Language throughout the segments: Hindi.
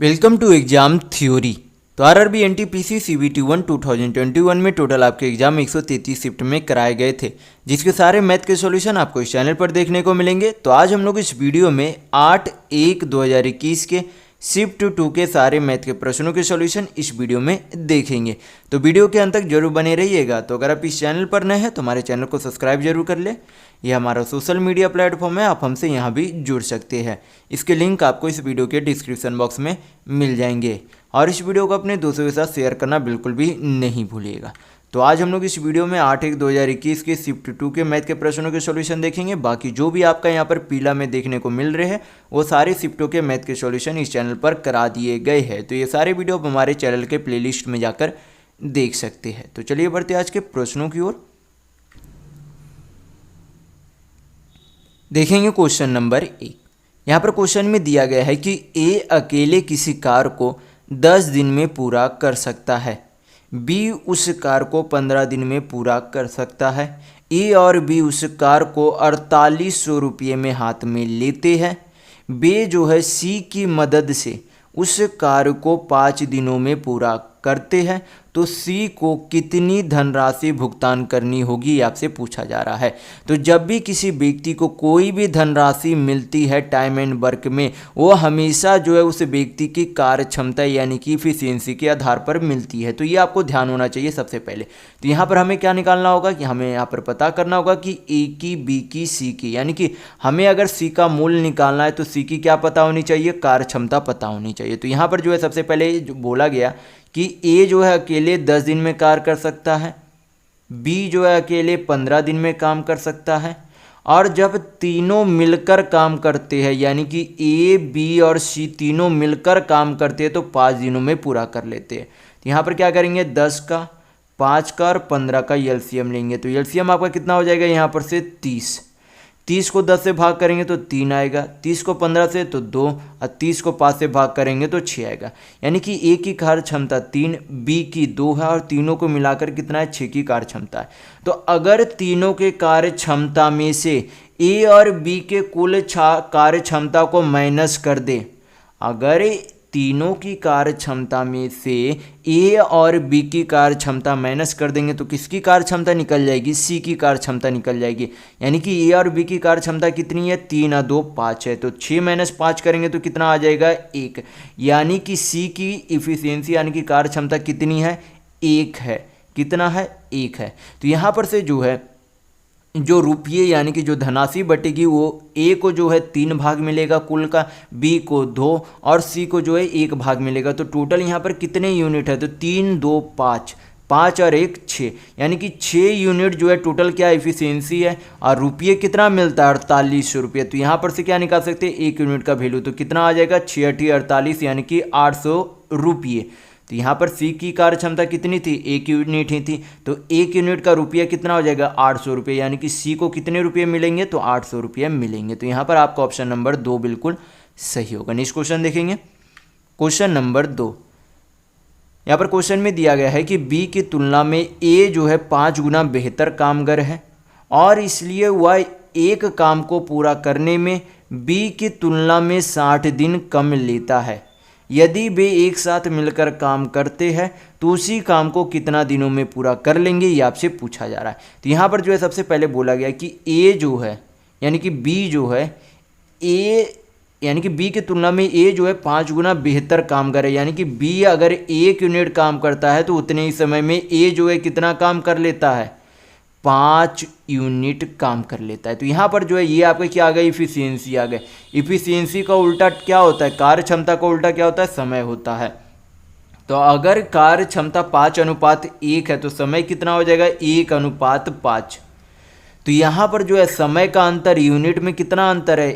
Welcome to exam theory. तो आरआरबी एनटीपीसी सीबीटी 1 2021 में टोटल आपके एग्जाम 133 शिफ्ट में कराए गए थे, जिसके सारे मैथ के सॉल्यूशन आपको इस चैनल पर देखने को मिलेंगे। तो आज हम लोग इस वीडियो में 8/1/2021 के शिफ्ट 2 के सारे मैथ के प्रश्नों के सॉल्यूशन इस वीडियो में देखेंगे। तो वीडियो के अंत तक जरूर बने रहिएगा। तो अगर आप इस चैनल पर नए हैं तो हमारे चैनल को सब्सक्राइब जरूर कर ले। यह हमारा सोशल मीडिया प्लेटफॉर्म है, आप हमसे यहाँ भी जुड़ सकते हैं। इसके लिंक आपको इस वीडियो के डिस्क्रिप्शन बॉक्स में मिल जाएंगे। और इस वीडियो को अपने दोस्तों के साथ शेयर करना बिल्कुल भी नहीं भूलिएगा। तो आज हम लोग इस वीडियो में 8/1/2021 के शिफ्ट 2 के मैथ के प्रश्नों के सॉल्यूशन देखेंगे। बाकी जो भी आपका यहाँ पर पीला में देखने को मिल रहे हैं वो सारे शिफ्टों के मैथ के सॉल्यूशन इस चैनल पर करा दिए गए हैं। तो ये सारे वीडियो आप हमारे चैनल के प्लेलिस्ट में जाकर देख सकते हैं। तो चलिए बढ़ते आज के प्रश्नों की ओर। देखेंगे क्वेश्चन नंबर 1। यहाँ पर क्वेश्चन में दिया गया है कि ए अकेले किसी कार्य को 10 दिन में पूरा कर सकता है, बी उस कार्य को 15 दिन में पूरा कर सकता है, ए और बी उस कार्य को 4800 रुपये में हाथ में लेते हैं, बी जो है सी की मदद से उस कार्य को 5 दिनों में पूरा करते हैं, तो सी को कितनी धनराशि भुगतान करनी होगी, आपसे पूछा जा रहा है। तो जब भी किसी व्यक्ति को कोई भी धनराशि मिलती है टाइम एंड वर्क में, वो हमेशा जो है उस व्यक्ति की कार्य क्षमता यानी कि इफिशियंसी के आधार पर मिलती है। तो ये आपको ध्यान होना चाहिए सबसे पहले। तो यहाँ पर हमें क्या निकालना होगा कि हमें यहाँ पर पता करना होगा कि ए की, बी की, सी की, यानी कि हमें अगर सी का मूल्य निकालना है तो सी की क्या पता होनी चाहिए, कार्य क्षमता पता होनी चाहिए। तो यहाँ पर जो है सबसे पहले जो बोला गया कि ए जो है अकेले 10 दिन में कार्य कर सकता है, बी जो है अकेले 15 दिन में काम कर सकता है, और जब तीनों मिलकर काम करते हैं यानी कि ए, बी और सी तीनों मिलकर काम करते हैं तो 5 दिनों में पूरा कर लेते हैं। तो यहाँ पर क्या करेंगे, 10 का, 5 का और 15 का एलसीएम लेंगे। तो एलसीएम आपका कितना हो जाएगा, यहाँ पर से 30 को 10 से भाग करेंगे तो 3 आएगा, 30 को 15 से तो 2, और 30 को 5 से भाग करेंगे तो 6 आएगा। यानी कि ए की कार्य क्षमता 3, बी की 2 है, और तीनों को मिलाकर कितना है, 6 की कार्य क्षमता है। तो अगर तीनों के कार्य क्षमता में से ए और बी के कुल कार्य क्षमता को माइनस कर दे, अगर तीनों की कार्य क्षमता में से ए और बी की कार्य क्षमता माइनस कर देंगे तो किसकी कार्य क्षमता निकल जाएगी, सी की कार्य क्षमता निकल जाएगी। यानी कि ए और बी की कार्य क्षमता कितनी है, 3 और 2 5 है, तो 6 - 5 करेंगे तो कितना आ जाएगा, 1। यानी कि सी की इफिशियंसी यानी कि कार्य क्षमता कितनी है, 1 है। कितना है, 1 है। तो यहाँ पर से जो है जो रुपये यानी कि जो धनराशि बटेगी वो ए को जो है 3 भाग मिलेगा कुल का, बी को 2 और सी को जो है 1 भाग मिलेगा। तो टोटल यहाँ पर कितने यूनिट है, तो 3 2 5, 5 और 1 6, यानी कि 6 यूनिट जो है टोटल क्या इफिशियंसी है। और रुपये कितना मिलता है, 4800 रुपये। तो यहाँ पर से क्या निकाल सकते हैं, 1 यूनिट का वैल्यू, तो कितना आ जाएगा, 6 × 48 यानी कि 800 रुपये। तो यहाँ पर सी की कार्य क्षमता कितनी थी, 1 यूनिट ही थी, तो 1 यूनिट का रुपया कितना हो जाएगा, 800 रुपये। यानी कि सी को कितने रुपये मिलेंगे, तो 800 रुपये मिलेंगे। तो यहाँ पर आपका ऑप्शन नंबर 2 बिल्कुल सही होगा। नेक्स्ट क्वेश्चन देखेंगे, क्वेश्चन नंबर 2। यहाँ पर क्वेश्चन में दिया गया है कि बी की तुलना में ए जो है 5 गुना बेहतर कामगर है, और इसलिए वह एक काम को पूरा करने में बी की तुलना में 60 दिन कम लेता है। यदि वे एक साथ मिलकर काम करते हैं तो उसी काम को कितना दिनों में पूरा कर लेंगे, ये आपसे पूछा जा रहा है। तो यहाँ पर जो है सबसे पहले बोला गया कि ए जो है यानी कि बी जो है, ए यानी कि बी की तुलना में ए जो है 5 गुना बेहतर काम करे। यानी कि बी अगर 1 यूनिट काम करता है तो उतने ही समय में ए जो है कितना काम कर लेता है, 5 यूनिट काम कर लेता है। तो यहाँ पर जो है ये आपका क्या आ गया, इफिशियंसी आ गया। इफिशियंसी का उल्टा क्या होता है, कार्य क्षमता का उल्टा क्या होता है, समय होता है। तो अगर कार्य क्षमता 5:1 है तो समय कितना हो जाएगा, 1:5। तो यहाँ पर जो है समय का अंतर यूनिट में कितना अंतर है,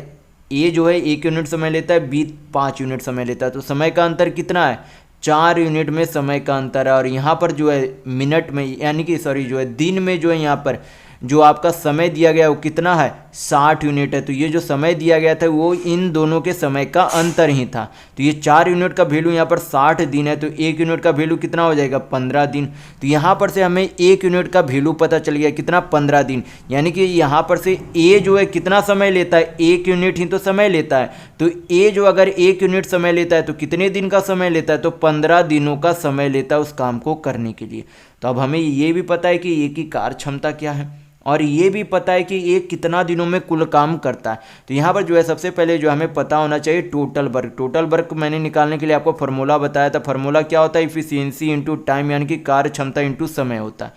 ए जो है 1 यूनिट समय लेता है, बी 5 यूनिट समय लेता है, तो समय का अंतर कितना है, 4 यूनिट में समय का अंतर है। और यहाँ पर जो है मिनट में यानी कि जो है दिन में जो है यहाँ पर जो आपका समय दिया गया वो कितना है 60 यूनिट है। तो ये जो समय दिया गया था वो इन दोनों के समय का अंतर ही था। तो ये 4 यूनिट का वैल्यू यहाँ पर 60 दिन है, तो 1 यूनिट का वैल्यू कितना हो जाएगा 15 दिन। तो यहाँ पर से हमें 1 यूनिट का वैल्यू पता चल गया कितना 15 दिन, यानी कि यहाँ पर से ए जो है कितना समय लेता है 1 यूनिट ही तो समय लेता है। तो ए जो अगर 1 यूनिट समय लेता है तो कितने दिन का समय लेता है, तो 15 दिनों का समय लेता है उस काम को करने के लिए। तो अब हमें ये भी पता है कि ए की कार्य क्षमता क्या है और ये भी पता है कि ये कितना दिनों में कुल काम करता है। तो यहाँ पर जो है सबसे पहले जो हमें पता होना चाहिए टोटल वर्क। टोटल वर्क मैंने निकालने के लिए आपको फार्मूला बताया था। फार्मूला क्या होता है, इफिशियंसी इंटू टाइम, यानी कि कार्य क्षमता इंटू समय होता है।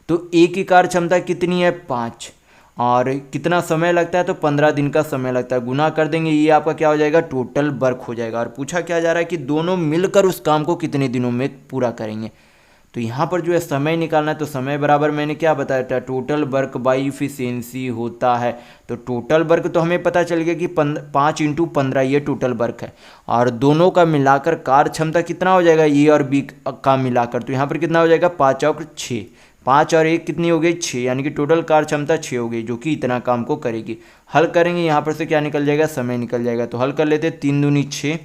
तो ए की कार्य क्षमता कितनी है 5 और कितना समय लगता है, तो 15 दिन का समय लगता है। गुना कर देंगे, ये आपका क्या हो जाएगा टोटल वर्क हो जाएगा। और पूछा क्या जा रहा है कि दोनों मिलकर उस काम को कितने दिनों में पूरा करेंगे। तो यहाँ पर जो है समय निकालना है, तो समय बराबर मैंने क्या बताया था टोटल वर्क बाई इफिशियंसी होता है। तो टोटल वर्क तो हमें पता चल गया कि 5 इंटू 15 ये टोटल वर्क है। और दोनों का मिलाकर कार्य क्षमता कितना हो जाएगा ए और बी का मिलाकर, तो यहाँ पर कितना हो जाएगा 5 और 6, 5 और 1 कितनी हो गई 6, यानी कि टोटल कार्य क्षमता 6 हो गई, जो कि इतना काम को करेगी। हल करेंगे यहाँ पर से क्या निकल जाएगा समय निकल जाएगा। तो हल कर लेते 3 दूनी 6,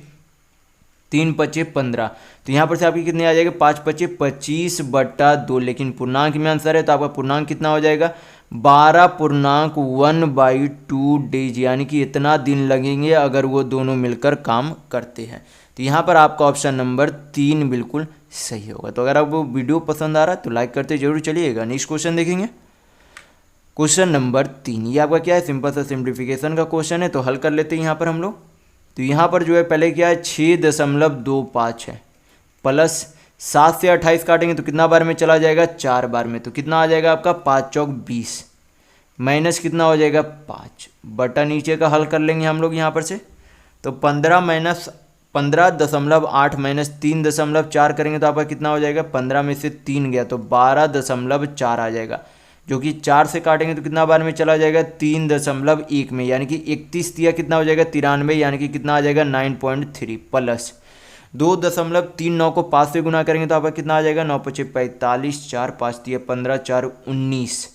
3 पचे 15। तो यहाँ पर से आपकी कितने आ जाएगा 5 पचे 25/2, लेकिन पूर्णांक में आंसर है तो आपका पूर्णांक कितना हो जाएगा 12.1/2 डेज, यानी कि इतना दिन लगेंगे अगर वो दोनों मिलकर काम करते हैं। तो यहाँ पर आपका ऑप्शन नंबर 3 बिल्कुल सही होगा। तो अगर आपको वीडियो पसंद आ रहा है तो लाइक करते जरूर चलिएगा। नेक्स्ट क्वेश्चन देखेंगे, क्वेश्चन नंबर 3। ये आपका क्या है सिंपल सा सिंप्लीफिकेशन का क्वेश्चन है। तो हल कर लेते हैं यहाँ पर हम लोग। तो यहाँ पर जो है पहले क्या है 6.25 है प्लस 7 से 28 काटेंगे तो कितना बार में चला जाएगा 4 बार में। तो कितना आ जाएगा आपका 5 चौक 20 माइनस कितना हो जाएगा 5 बटा नीचे का हल कर लेंगे हम लोग यहाँ पर से। तो 15 माइनस 15.8 माइनस 3.4 करेंगे तो आपका कितना हो जाएगा 15 में से 3 गया तो 12.4 आ जाएगा, जो कि 4 से काटेंगे तो कितना बार में चला जाएगा 3.1 में, यानी कि 31 दिया कितना हो जाएगा 93, यानी कि कितना आ जाएगा 9.3 प्लस 2.39 को 5 से गुना करेंगे तो आपका कितना आ जाएगा 9 पचे 45, 4 5 दिया 15, 4 19,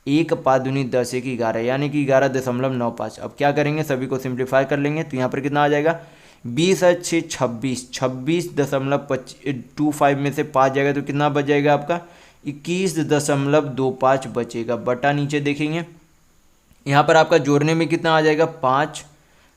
1 5 दूनी 10, 1 11, यानी कि 11.95। अब क्या करेंगे सभी को सिंप्लीफाई कर लेंगे तो यहाँ पर कितना आ जाएगा 20 है 6 26, 26.25 में से 5 जाएगा तो कितना बच जाएगा आपका 21.25 बचेगा। बटा नीचे देखेंगे यहाँ पर आपका जोड़ने में कितना आ जाएगा 5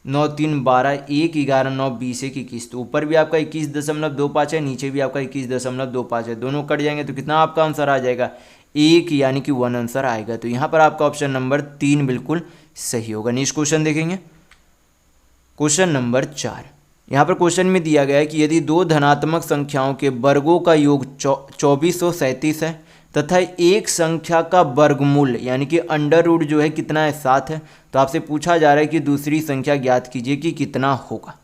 9 3 12, 1 11 9 20, 1 21। तो ऊपर भी आपका 21.25 है, नीचे भी आपका 21.25 है, दोनों कट जाएंगे तो कितना आपका आंसर आ जाएगा 1, यानी कि 1 आंसर आएगा। तो यहाँ पर आपका ऑप्शन नंबर 3 बिल्कुल सही होगा। नेक्स्ट क्वेश्चन देखेंगे, क्वेश्चन नंबर 4। यहाँ पर क्वेश्चन में दिया गया है कि यदि दो धनात्मक संख्याओं के वर्गों का योग 2437 है तथा एक संख्या का वर्गमूल यानी कि अंडर रूट जो है कितना है 7 है, तो आपसे पूछा जा रहा है कि दूसरी संख्या ज्ञात कीजिए कि कितना होगा।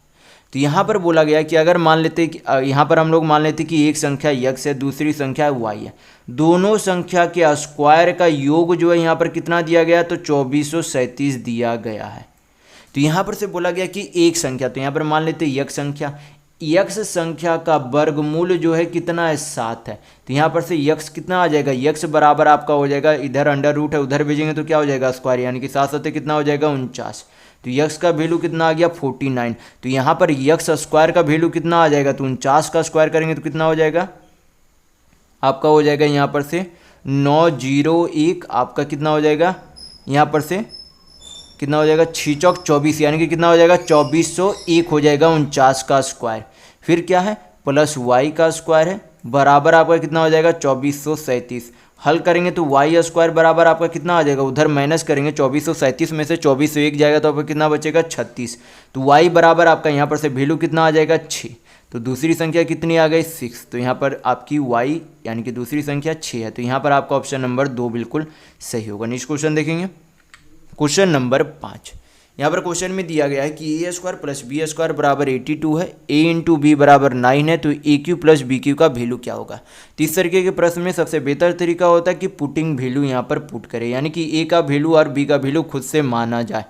तो यहाँ पर बोला गया कि अगर मान लेते कि यहाँ पर हम लोग मान लेते कि एक संख्या x है दूसरी संख्या y है, दोनों संख्या के स्क्वायर का योग जो है यहाँ पर कितना दिया गया तो 2437 दिया गया है। तो यहाँ पर से बोला गया कि एक संख्या, तो यहाँ पर मान लेते x संख्या, x संख्या का वर्गमूल जो है कितना है 7 है। तो यहाँ पर से x कितना आ जाएगा, x बराबर आपका हो जाएगा, इधर अंडर रूट है उधर भेजेंगे तो क्या हो जाएगा स्क्वायर, यानी कि 7 7 कितना हो जाएगा 49। तो x का वैल्यू कितना आ गया 49। तो यहाँ पर x स्क्वायर का वैल्यू कितना आ जाएगा, तो 49 का स्क्वायर करेंगे तो कितना हो जाएगा आपका, हो जाएगा यहाँ पर से 901, आपका कितना हो जाएगा यहाँ पर से कितना हो जाएगा 6 चौक 24, यानी कि कितना हो जाएगा 2401 हो जाएगा 49 का स्क्वायर। फिर क्या है प्लस y का स्क्वायर है बराबर आपका कितना हो जाएगा 2437। हल करेंगे तो y स्क्वायर बराबर आपका कितना आ जाएगा, उधर माइनस करेंगे 2437 में से 2401 जाएगा तो आपका कितना बचेगा 36। तो y बराबर आपका यहाँ पर से वैल्यू कितना आ जाएगा 6। तो दूसरी संख्या कितनी आ गई 6, तो यहाँ पर आपकी y यानी कि दूसरी संख्या 6 है। तो यहाँ पर आपका ऑप्शन नंबर 2 बिल्कुल सही होगा। नेक्स्ट क्वेश्चन देखेंगे, क्वेश्चन नंबर 5। यहाँ पर क्वेश्चन में दिया गया है कि ए स्क्वायर प्लस बी स्क्वायर बराबर 82 है, ए इंटू बी बराबर 9 है, तो ए क्यू प्लस बी क्यू का वैल्यू क्या होगा। तो इस तरीके के प्रश्न में सबसे बेहतर तरीका होता है कि पुटिंग वैल्यू यहाँ पर पुट करें, यानी कि ए का वैल्यू और बी का वैल्यू खुद से माना जाए।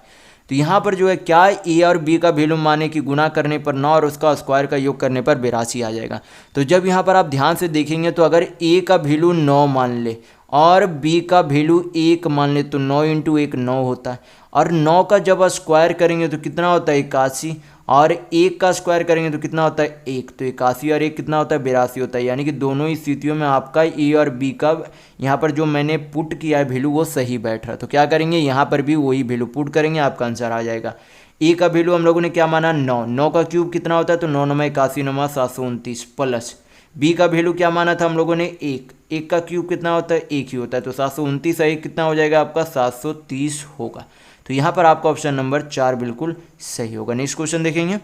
तो यहाँ पर जो है क्या ए और बी का वैल्यू माने कि गुना करने पर 9 और उसका स्क्वायर का योग करने पर 82 आ जाएगा। तो जब यहाँ पर आप ध्यान से देखेंगे तो अगर ए का वैल्यू 9 मान ले और b का वैल्यू 1 मान ले तो 9 इंटू 1 9 होता है, और 9 का जब स्क्वायर करेंगे तो कितना होता है 81, और 1 का स्क्वायर करेंगे तो कितना होता है 1, तो 81 और 1 कितना होता है 82 होता है। यानी कि दोनों ही स्थितियों में आपका ए और बी का यहाँ पर जो मैंने पुट किया है वैल्यू वो सही बैठ रहा है। तो क्या करेंगे यहाँ पर भी वही वैल्यू पुट करेंगे, आपका आंसर आ जाएगा। ए का वैल्यू हम लोगों ने क्या माना 9, 9 का क्यूब कितना होता है तो 9 9 81 9 729 प्लस बी का वैल्यू क्या माना था हम लोगों ने 1, 1 का क्यूब कितना होता है 1 ही होता है, तो 729 1 कितना हो जाएगा आपका 730 होगा। तो यहाँ पर आपका ऑप्शन नंबर 4 बिल्कुल सही होगा। नेक्स्ट क्वेश्चन देखेंगे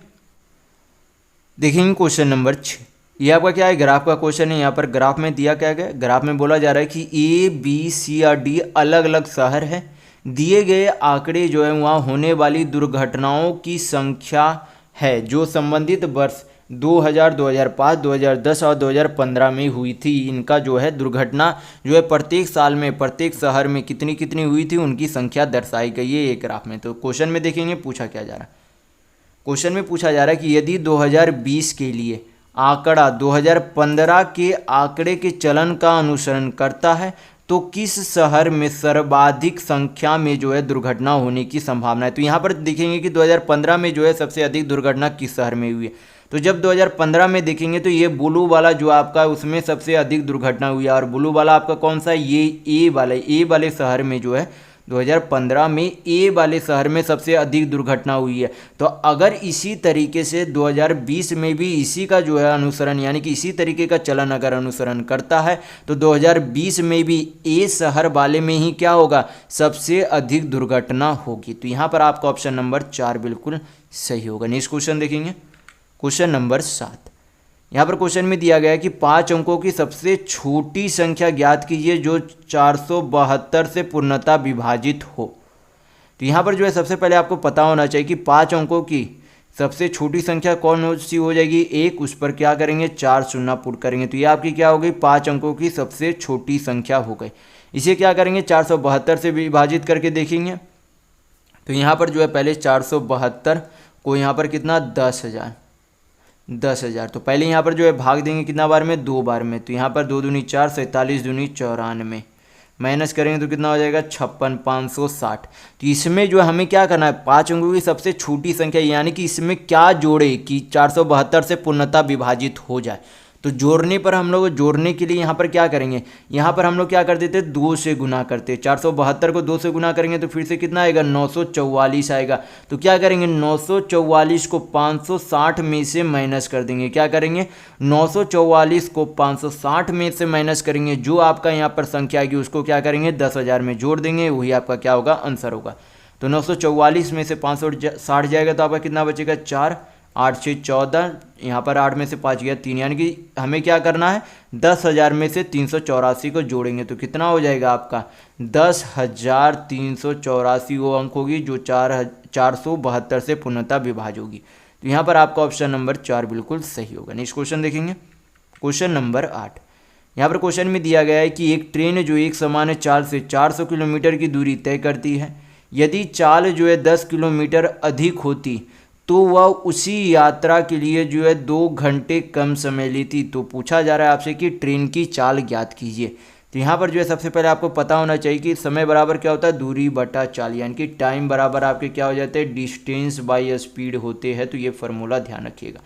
क्वेश्चन नंबर 6। ये आपका क्या है ग्राफ का क्वेश्चन है। यहाँ पर ग्राफ में दिया क्या गया, ग्राफ में बोला जा रहा है कि ए बी सी और डी अलग अलग शहर है, दिए गए आंकड़े जो है वहाँ होने वाली दुर्घटनाओं की संख्या है जो संबंधित वर्ष 2000, 2005, 2010 और 2015 में हुई थी। इनका जो है दुर्घटना जो है प्रत्येक साल में प्रत्येक शहर में कितनी कितनी हुई थी उनकी संख्या दर्शाई गई है एक ग्राफ में। तो क्वेश्चन में देखेंगे पूछा क्या जा रहा है। क्वेश्चन में पूछा जा रहा है कि यदि 2020 के लिए आंकड़ा 2015 के आंकड़े के चलन का अनुसरण करता है तो किस शहर में सर्वाधिक संख्या में जो है दुर्घटना होने की संभावना है। तो यहाँ पर देखेंगे कि 2015 में जो है सबसे अधिक दुर्घटना किस शहर में हुई है। तो जब 2015 में देखेंगे तो ये ब्लू वाला जो आपका उसमें सबसे अधिक दुर्घटना हुई है, और ब्लू वाला आपका कौन सा है ये ए वाले शहर में जो है 2015 में ए वाले शहर में सबसे अधिक दुर्घटना हुई है। तो अगर इसी तरीके से 2020 में भी इसी का जो है अनुसरण यानी कि इसी तरीके का चलन अगर अनुसरण करता है तो 2020 में भी ए शहर वाले में ही क्या होगा सबसे अधिक दुर्घटना होगी। तो यहाँ पर आपका ऑप्शन नंबर 4 बिल्कुल सही होगा। नेक्स्ट क्वेश्चन देखेंगे क्वेश्चन नंबर 7। यहाँ पर क्वेश्चन में दिया गया है कि 5 अंकों की सबसे छोटी संख्या ज्ञात कीजिए जो 472 से पूर्णतः विभाजित हो। तो यहाँ पर जो है सबसे पहले आपको पता होना चाहिए कि 5 अंकों की सबसे छोटी संख्या कौन सी हो जाएगी 1, उस पर क्या करेंगे 4 शून्य पुट करेंगे, तो ये आपकी क्या हो गई 5 अंकों की सबसे छोटी संख्या हो गई। इसे क्या करेंगे 472 से विभाजित करके देखेंगे। तो यहाँ पर जो है पहले 472 को यहाँ पर कितना 10,000 तो पहले यहाँ पर जो है भाग देंगे कितना बार में 2 बार में। तो यहाँ पर 2 दूनी 4 47 दूनी 94 माइनस करेंगे तो कितना हो जाएगा 56 560। तो इसमें जो है हमें क्या करना है 5 अंकों की सबसे छोटी संख्या यानी कि इसमें क्या जोड़े कि 472 से पूर्णतः विभाजित हो जाए। तो जोड़ने पर हम लोग जोड़ने के लिए यहाँ पर क्या करेंगे यहाँ पर हम लोग क्या कर देते 2 से गुना करते 472 को 2 से गुना करेंगे तो फिर से कितना आएगा 944 आएगा। तो क्या करेंगे 944 को 560 में से माइनस कर देंगे। क्या करेंगे 944 को 560 में से माइनस करेंगे, जो आपका यहाँ पर संख्या आएगी उसको क्या करेंगे 10,000 में जोड़ देंगे, वही आपका क्या होगा आंसर होगा। तो 944 में से 560 जाएगा तो आपका कितना बचेगा 4, 8 6 14, यहाँ पर 8 में से 5 गया 3, यानी कि हमें क्या करना है 10,000 में से 384 को जोड़ेंगे तो कितना हो जाएगा आपका 10,384 वो अंक होगी जो 472 से पूर्णतः विभाज्य होगी। तो यहाँ पर आपका ऑप्शन नंबर 4 बिल्कुल सही होगा। नेक्स्ट क्वेश्चन देखेंगे क्वेश्चन नंबर 8। यहाँ पर क्वेश्चन में दिया गया है कि एक ट्रेन जो एक समान चाल से 400 किलोमीटर की दूरी तय करती है, यदि चाल जो है 10 किलोमीटर अधिक होती तो वह उसी यात्रा के लिए जो है 2 घंटे कम समय लेती। तो पूछा जा रहा है आपसे कि ट्रेन की चाल ज्ञात कीजिए। तो यहाँ पर जो है सबसे पहले आपको पता होना चाहिए कि समय बराबर क्या होता है दूरी बटा चाल, यानी कि टाइम बराबर आपके क्या हो जाते हैं डिस्टेंस बाय स्पीड होते हैं। तो ये फार्मूला ध्यान रखिएगा।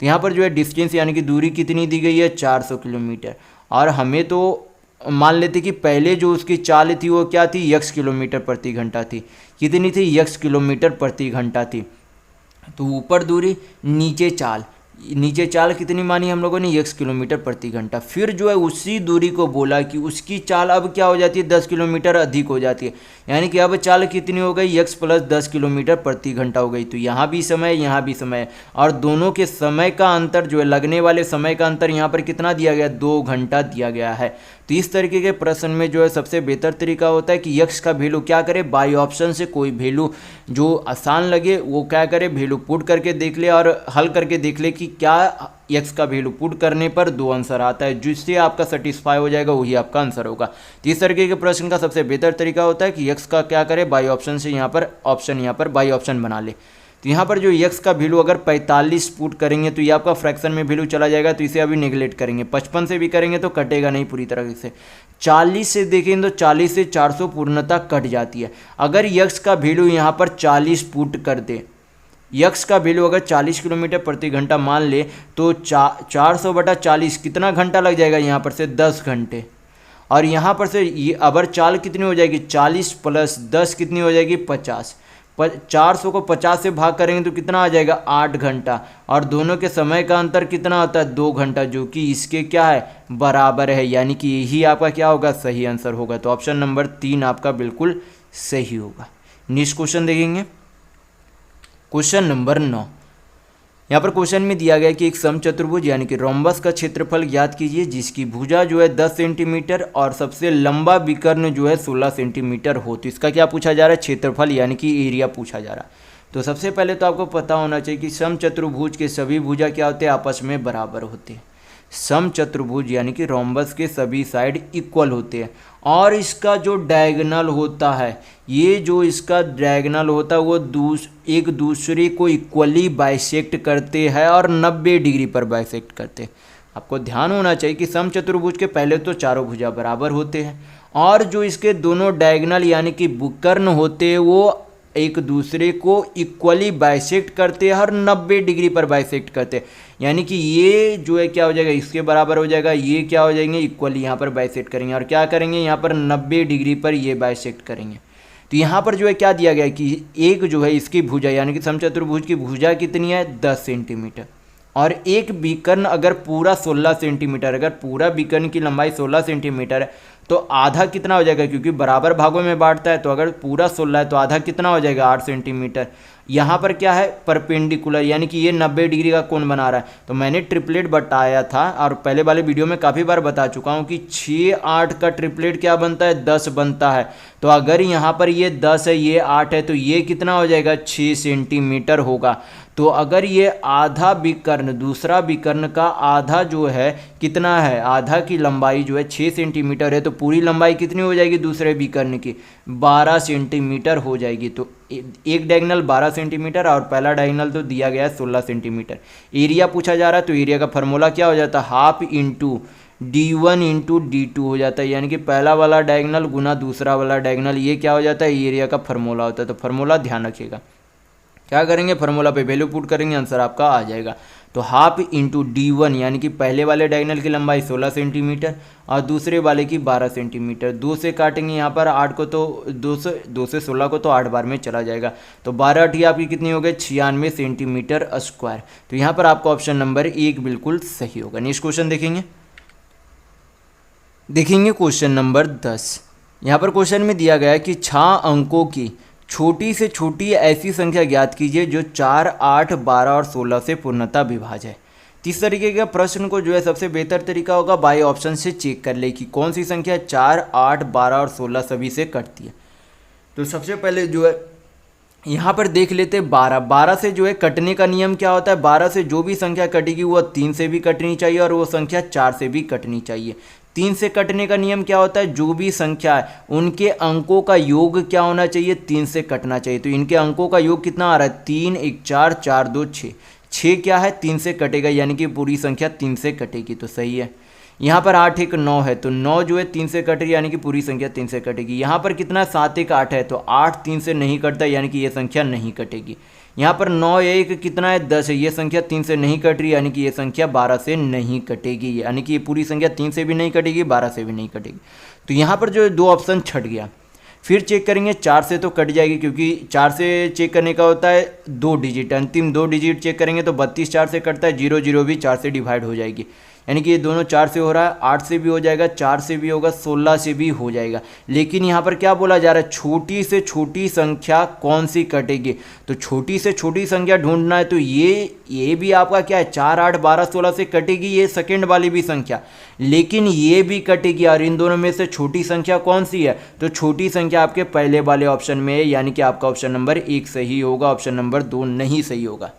तो यहाँ पर जो है डिस्टेंस यानी कि दूरी कितनी दी गई है 400 किलोमीटर, और हमें तो मान लेते कि पहले जो उसकी चाल थी वो क्या थी x किलोमीटर प्रति घंटा थी। कितनी थी x किलोमीटर प्रति घंटा थी। तो ऊपर दूरी नीचे चाल कितनी मानी हम लोगों ने x किलोमीटर प्रति घंटा। फिर जो है उसी दूरी को बोला कि उसकी चाल अब क्या हो जाती है 10 किलोमीटर अधिक हो जाती है, यानी कि अब चाल कितनी हो गई x प्लस 10 किलोमीटर प्रति घंटा हो गई। तो यहाँ भी समय और दोनों के समय का अंतर जो है लगने वाले समय का अंतर यहाँ पर कितना दिया गया 2 घंटा दिया गया है। तो इस तरीके के प्रश्न में जो है सबसे बेहतर तरीका होता है कि x का वैल्यू क्या करे बाई ऑप्शन से कोई वैल्यू जो आसान लगे वो क्या करे वैल्यू पुट करके देख ले और हल करके देख ले कि क्या x का वैल्यू पुट करने पर 2 आंसर आता है, जिससे आपका सेटिस्फाई हो जाएगा वही आपका आंसर होगा। तो इस तरीके के प्रश्न का सबसे बेहतर तरीका होता है कि x का क्या करे बाई ऑप्शन से यहाँ पर बाई ऑप्शन बना ले। तो यहाँ पर जो यक्स का वैल्यू अगर 45 पुट करेंगे तो ये आपका फ्रैक्शन में वैल्यू चला जाएगा, तो इसे अभी नेगलेक्ट करेंगे। 55 से भी करेंगे तो कटेगा नहीं पूरी तरह से। 40 से देखें तो 40 से 400 पूर्णतः कट जाती है। अगर यक्स का वैल्यू यहाँ पर 40 पुट कर दे, यक्स का वैल्यू अगर 40 किलोमीटर प्रति घंटा मान ले तो 400/40 कितना घंटा लग जाएगा, यहाँ पर से 10 घंटे। और यहाँ पर से ये अबर चाल कितनी हो जाएगी, 40 + 10 कितनी हो जाएगी, 50। 400 को 50 से भाग करेंगे तो कितना आ जाएगा, 8 घंटा। और दोनों के समय का अंतर कितना होता है, 2 घंटा, जो कि इसके क्या है, बराबर है। यानी कि यही आपका क्या होगा, सही आंसर होगा। तो ऑप्शन नंबर 3 आपका बिल्कुल सही होगा। नेक्स्ट क्वेश्चन देखेंगे, क्वेश्चन नंबर 9। यहाँ पर क्वेश्चन में दिया गया कि एक समचतुर्भुज यानी कि रोम्बस का क्षेत्रफल ज्ञात कीजिए जिसकी भुजा जो है 10 सेंटीमीटर और सबसे लंबा विकर्ण जो है 16 सेंटीमीटर हो। तो इसका क्या पूछा जा रहा है, क्षेत्रफल यानी कि एरिया पूछा जा रहा है। तो सबसे पहले तो आपको पता होना चाहिए कि समचतुर्भुज के सभी भुजा क्या होते हैं, आपस में बराबर होते हैं। समचतुर्भुज यानी कि रोम्बस के सभी साइड इक्वल होते हैं और इसका जो डायगोनल होता है, ये जो इसका डायगोनल होता है वो एक दूसरे को इक्वली बाइसेक्ट करते हैं और 90 डिग्री पर बाइसेक्ट करते हैं। आपको ध्यान होना चाहिए कि समचतुर्भुज के पहले तो चारों भुजा बराबर होते हैं और जो इसके दोनों डायगोनल यानी कि विकर्ण होते हैं वो एक दूसरे को इक्वली बाइसेक्ट करते हैं और 90 डिग्री पर बाइसेक्ट करते हैं। यानी कि ये जो है क्या हो जाएगा, इसके बराबर हो जाएगा, ये क्या हो जाएंगे, इक्वली यहाँ पर बाइसेक्ट करेंगे और क्या करेंगे, यहाँ पर 90 डिग्री पर ये बाइसेक्ट करेंगे। तो यहाँ पर जो है क्या दिया गया है कि एक जो है इसकी भुजा यानी कि समचतुर्भुज की भुजा कितनी है, 10 सेंटीमीटर और एक विकर्ण अगर पूरा 16 सेंटीमीटर, अगर पूरा विकर्ण की लंबाई 16 सेंटीमीटर है तो आधा कितना हो जाएगा, क्योंकि बराबर भागों में बांटता है, तो अगर पूरा 16 है तो आधा कितना हो जाएगा, 8 सेंटीमीटर। यहाँ पर क्या है, परपेंडिकुलर यानी कि ये 90 डिग्री का कोण बना रहा है। तो मैंने ट्रिपलेट बताया था और पहले वाले वीडियो में काफ़ी बार बता चुका हूँ कि 6 8 का ट्रिपलेट क्या बनता है, 10 बनता है। तो अगर यहाँ पर ये 10 है, ये 8 है, तो ये कितना हो जाएगा, 6 सेंटीमीटर होगा। तो अगर ये आधा विकर्ण, दूसरा विकर्ण का आधा जो है कितना है, आधा की लंबाई जो है 6 सेंटीमीटर है, तो पूरी लंबाई कितनी हो जाएगी दूसरे विकर्ण की, 12 सेंटीमीटर हो जाएगी। तो एक डायगोनल 12 सेंटीमीटर और पहला डायगोनल तो दिया गया है 16 सेंटीमीटर। एरिया पूछा जा रहा है तो एरिया का फॉर्मूला क्या हो जाता है, half into d1 into d2 हो जाता है। यानी कि पहला वाला डायगोनल गुना दूसरा वाला डायगोनल, ये क्या हो जाता है, एरिया का फॉर्मूला होता है। तो फॉर्मूला ध्यान रखिएगा, क्या करेंगे, फार्मूला पे वैल्यू पुट करेंगे, आंसर आपका आ जाएगा। तो हाफ इंटू d1 यानी कि पहले वाले डायगोनल की लंबाई 16 सेंटीमीटर और दूसरे वाले की 12 सेंटीमीटर। 2 से काटेंगे यहाँ पर 8 को तो 2 से 16 को तो 8 बार में चला जाएगा। तो 12 8 आपकी कितनी हो गई, 96 सेंटीमीटर स्क्वायर। तो यहाँ पर आपका ऑप्शन नंबर 1 बिल्कुल सही होगा। नेक्स्ट क्वेश्चन देखेंगे क्वेश्चन नंबर 10। यहाँ पर क्वेश्चन में दिया गया है कि 6 अंकों की छोटी से छोटी ऐसी संख्या ज्ञात कीजिए जो 4 8 12 और 16 से पूर्णतः विभाज्य है। इस तरीके का प्रश्न को जो है सबसे बेहतर तरीका होगा बाई ऑप्शन से चेक कर ले कि कौन सी संख्या 4 8 12 और 16 सभी से कटती है। तो सबसे पहले जो है यहाँ पर देख लेते 12 से जो है कटने का नियम क्या होता है, 12 से जो भी संख्या कटेगी वह 3 से भी कटनी चाहिए और वो संख्या 4 से भी कटनी चाहिए। 3 से कटने का नियम क्या होता है, जो भी संख्या है उनके अंकों का योग क्या होना चाहिए, 3 से कटना चाहिए। तो इनके अंकों का योग कितना आ रहा है, 3 1 4 4 2 6। 6 क्या है, 3 से कटेगा यानी कि पूरी संख्या 3 से कटेगी, तो सही है। यहाँ पर 8 1 9 है तो 9 जो है 3 से कटेगी यानी कि पूरी संख्या 3 से कटेगी। यहाँ पर कितना 7 1 8 है तो 8 3 से नहीं कटता यानी कि ये संख्या नहीं कटेगी। यहाँ पर 9 1 कितना है 10 है, ये संख्या 3 से नहीं कट रही यानी कि ये संख्या 12 से नहीं कटेगी, यानी कि ये पूरी संख्या 3 से भी नहीं कटेगी 12 से भी नहीं कटेगी। तो यहाँ पर जो 2 ऑप्शन छट गया। फिर चेक करेंगे 4 से तो कट जाएगी क्योंकि 4 से चेक करने का होता है 2 डिजिट, अंतिम 2 डिजिट चेक करेंगे तो 32 4 से कटता है, 0 0 भी 4 से डिवाइड हो जाएगी यानी कि ये दोनों 4 से हो रहा है, 8 से भी हो जाएगा, 4 से भी होगा, 16 से भी हो जाएगा। लेकिन यहाँ पर क्या बोला जा रहा है, छोटी से छोटी संख्या कौन सी कटेगी। तो छोटी से छोटी संख्या ढूंढना है तो ये भी आपका क्या है 4 8 12 16 से कटेगी, ये सेकंड वाली भी संख्या, लेकिन ये भी कटेगी। और इन दोनों में से छोटी संख्या कौन सी है, तो छोटी संख्या आपके पहले वाले ऑप्शन में है यानी कि आपका ऑप्शन नंबर 1 सही होगा, ऑप्शन नंबर 2 नहीं सही होगा।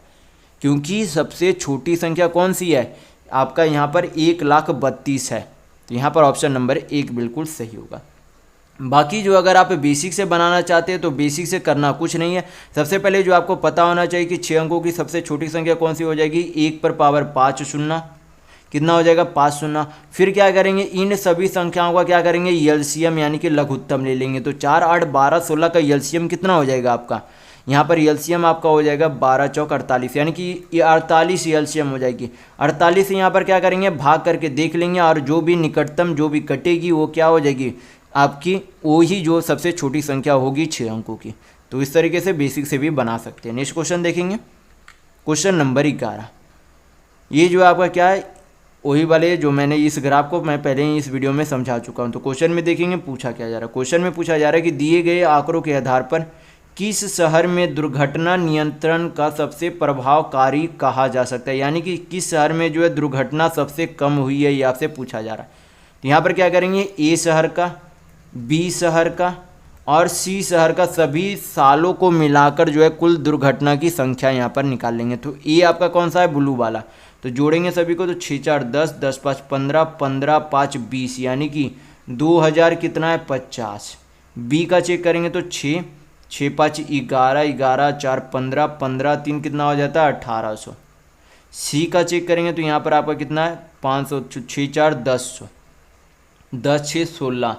क्योंकि सबसे छोटी संख्या कौन सी है आपका, यहाँ पर 1,32,00,000 है। तो यहाँ पर ऑप्शन नंबर 1 बिल्कुल सही होगा। बाकी जो अगर आप बेसिक से बनाना चाहते हैं तो बेसिक से करना कुछ नहीं है। सबसे पहले जो आपको पता होना चाहिए कि 6 अंकों की सबसे छोटी संख्या कौन सी हो जाएगी, 1 पर पावर 5 शून्य, कितना हो जाएगा 5 शून्य। फिर क्या करेंगे, इन सभी संख्याओं का क्या करेंगे, एलसीएम यानी कि लघुत्तम ले लेंगे। तो 4 8 12 16 का एलसीएम कितना हो जाएगा आपका, यहाँ पर एलसीएम आपका हो जाएगा 12 चौक 48, यानी कि ये 48 एलसीएम हो जाएगी। 48 यहाँ पर क्या करेंगे, भाग करके देख लेंगे और जो भी निकटतम जो भी कटेगी वो क्या हो जाएगी आपकी, वही जो सबसे छोटी संख्या होगी 6 अंकों की। तो इस तरीके से बेसिक से भी बना सकते हैं। नेक्स्ट क्वेश्चन देखेंगे, क्वेश्चन नंबर 11। ये जो आपका क्या है, वही वाले जो मैंने इस ग्राफ को मैं पहले ही इस वीडियो में समझा चुका हूँ। तो क्वेश्चन में देखेंगे पूछा क्या जा रहा है। क्वेश्चन में पूछा जा रहा है कि दिए गए आंकड़ों के आधार पर किस शहर में दुर्घटना नियंत्रण का सबसे प्रभावकारी कहा जा सकता है, यानी कि किस शहर में जो है दुर्घटना सबसे कम हुई है, ये आपसे पूछा जा रहा है। तो यहाँ पर क्या करेंगे, ए शहर का, बी शहर का और सी शहर का सभी सालों को मिलाकर जो है कुल दुर्घटना की संख्या यहाँ पर निकाल लेंगे। तो ए आपका कौन सा है, ब्लू वाला, तो जोड़ेंगे सभी को, तो 6 4 10, 10 5 15, 15 5 20, यानी कि 2000 कितना है 50। बी का चेक करेंगे तो 6 6 5 11, 11 4 15, 15 3 कितना हो जाता है 1800। सी का चेक करेंगे तो यहाँ पर आपका कितना है 500, 6 4 10, 10 6 16,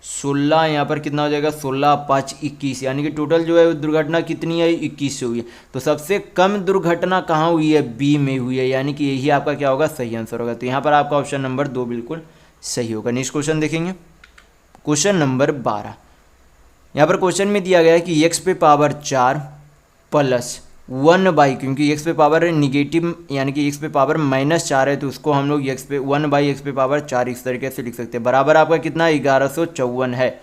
16 यहाँ पर कितना हो जाएगा 16 5 21, यानी कि टोटल जो है दुर्घटना कितनी है 21 से हुई है। तो सबसे कम दुर्घटना कहाँ हुई है, बी में हुई है, यानी कि यही आपका क्या होगा सही आंसर होगा। तो यहाँ पर आपका ऑप्शन नंबर 2 बिल्कुल सही होगा। नेक्स्ट क्वेश्चन देखेंगे, क्वेश्चन नंबर 12। यहाँ पर क्वेश्चन में दिया गया है कि x पे पावर 4 प्लस 1/, क्योंकि x पे पावर निगेटिव यानी कि x पे पावर -4 है, तो उसको हम लोग x पे 1/x पे पावर 4 इस तरीके से लिख सकते हैं। बराबर आपका कितना 1154 है।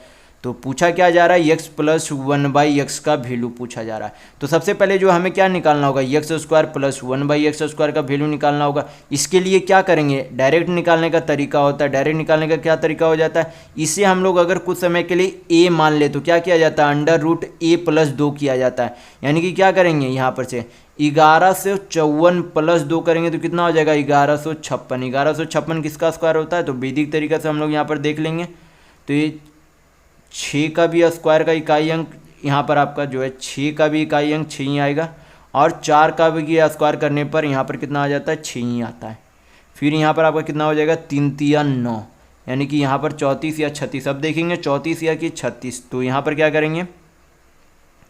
तो पूछा क्या जा रहा है, x प्लस 1/x का वैल्यू पूछा जा रहा है। तो सबसे पहले जो हमें क्या निकालना होगा, x square plus 1/x square का वैल्यू निकालना होगा। इसके लिए क्या करेंगे, डायरेक्ट निकालने का तरीका होता है। डायरेक्ट निकालने का क्या तरीका हो जाता है, इसे हम लोग अगर कुछ समय के लिए a मान ले तो क्या किया जाता है, √a + 2 किया जाता है। यानी कि क्या करेंगे, यहाँ पर से 1154 + 2 करेंगे तो कितना हो जाएगा 1156। 1156 किसका स्क्वायर होता है, तो वैदिक तरीका से हम लोग यहाँ पर देख लेंगे। तो ये 6 का भी स्क्वायर का इकाई अंक यहाँ पर आपका जो है 6 का भी इकाई अंक 6 ही आएगा, और 4 का भी स्क्वायर करने पर यहाँ पर कितना आ जाता है 6 ही आता है। फिर यहाँ पर आपका कितना हो जाएगा 3 3 9, यानी कि यहाँ पर 34 या 36। अब देखेंगे 34 या कि 36, तो यहाँ पर क्या करेंगे,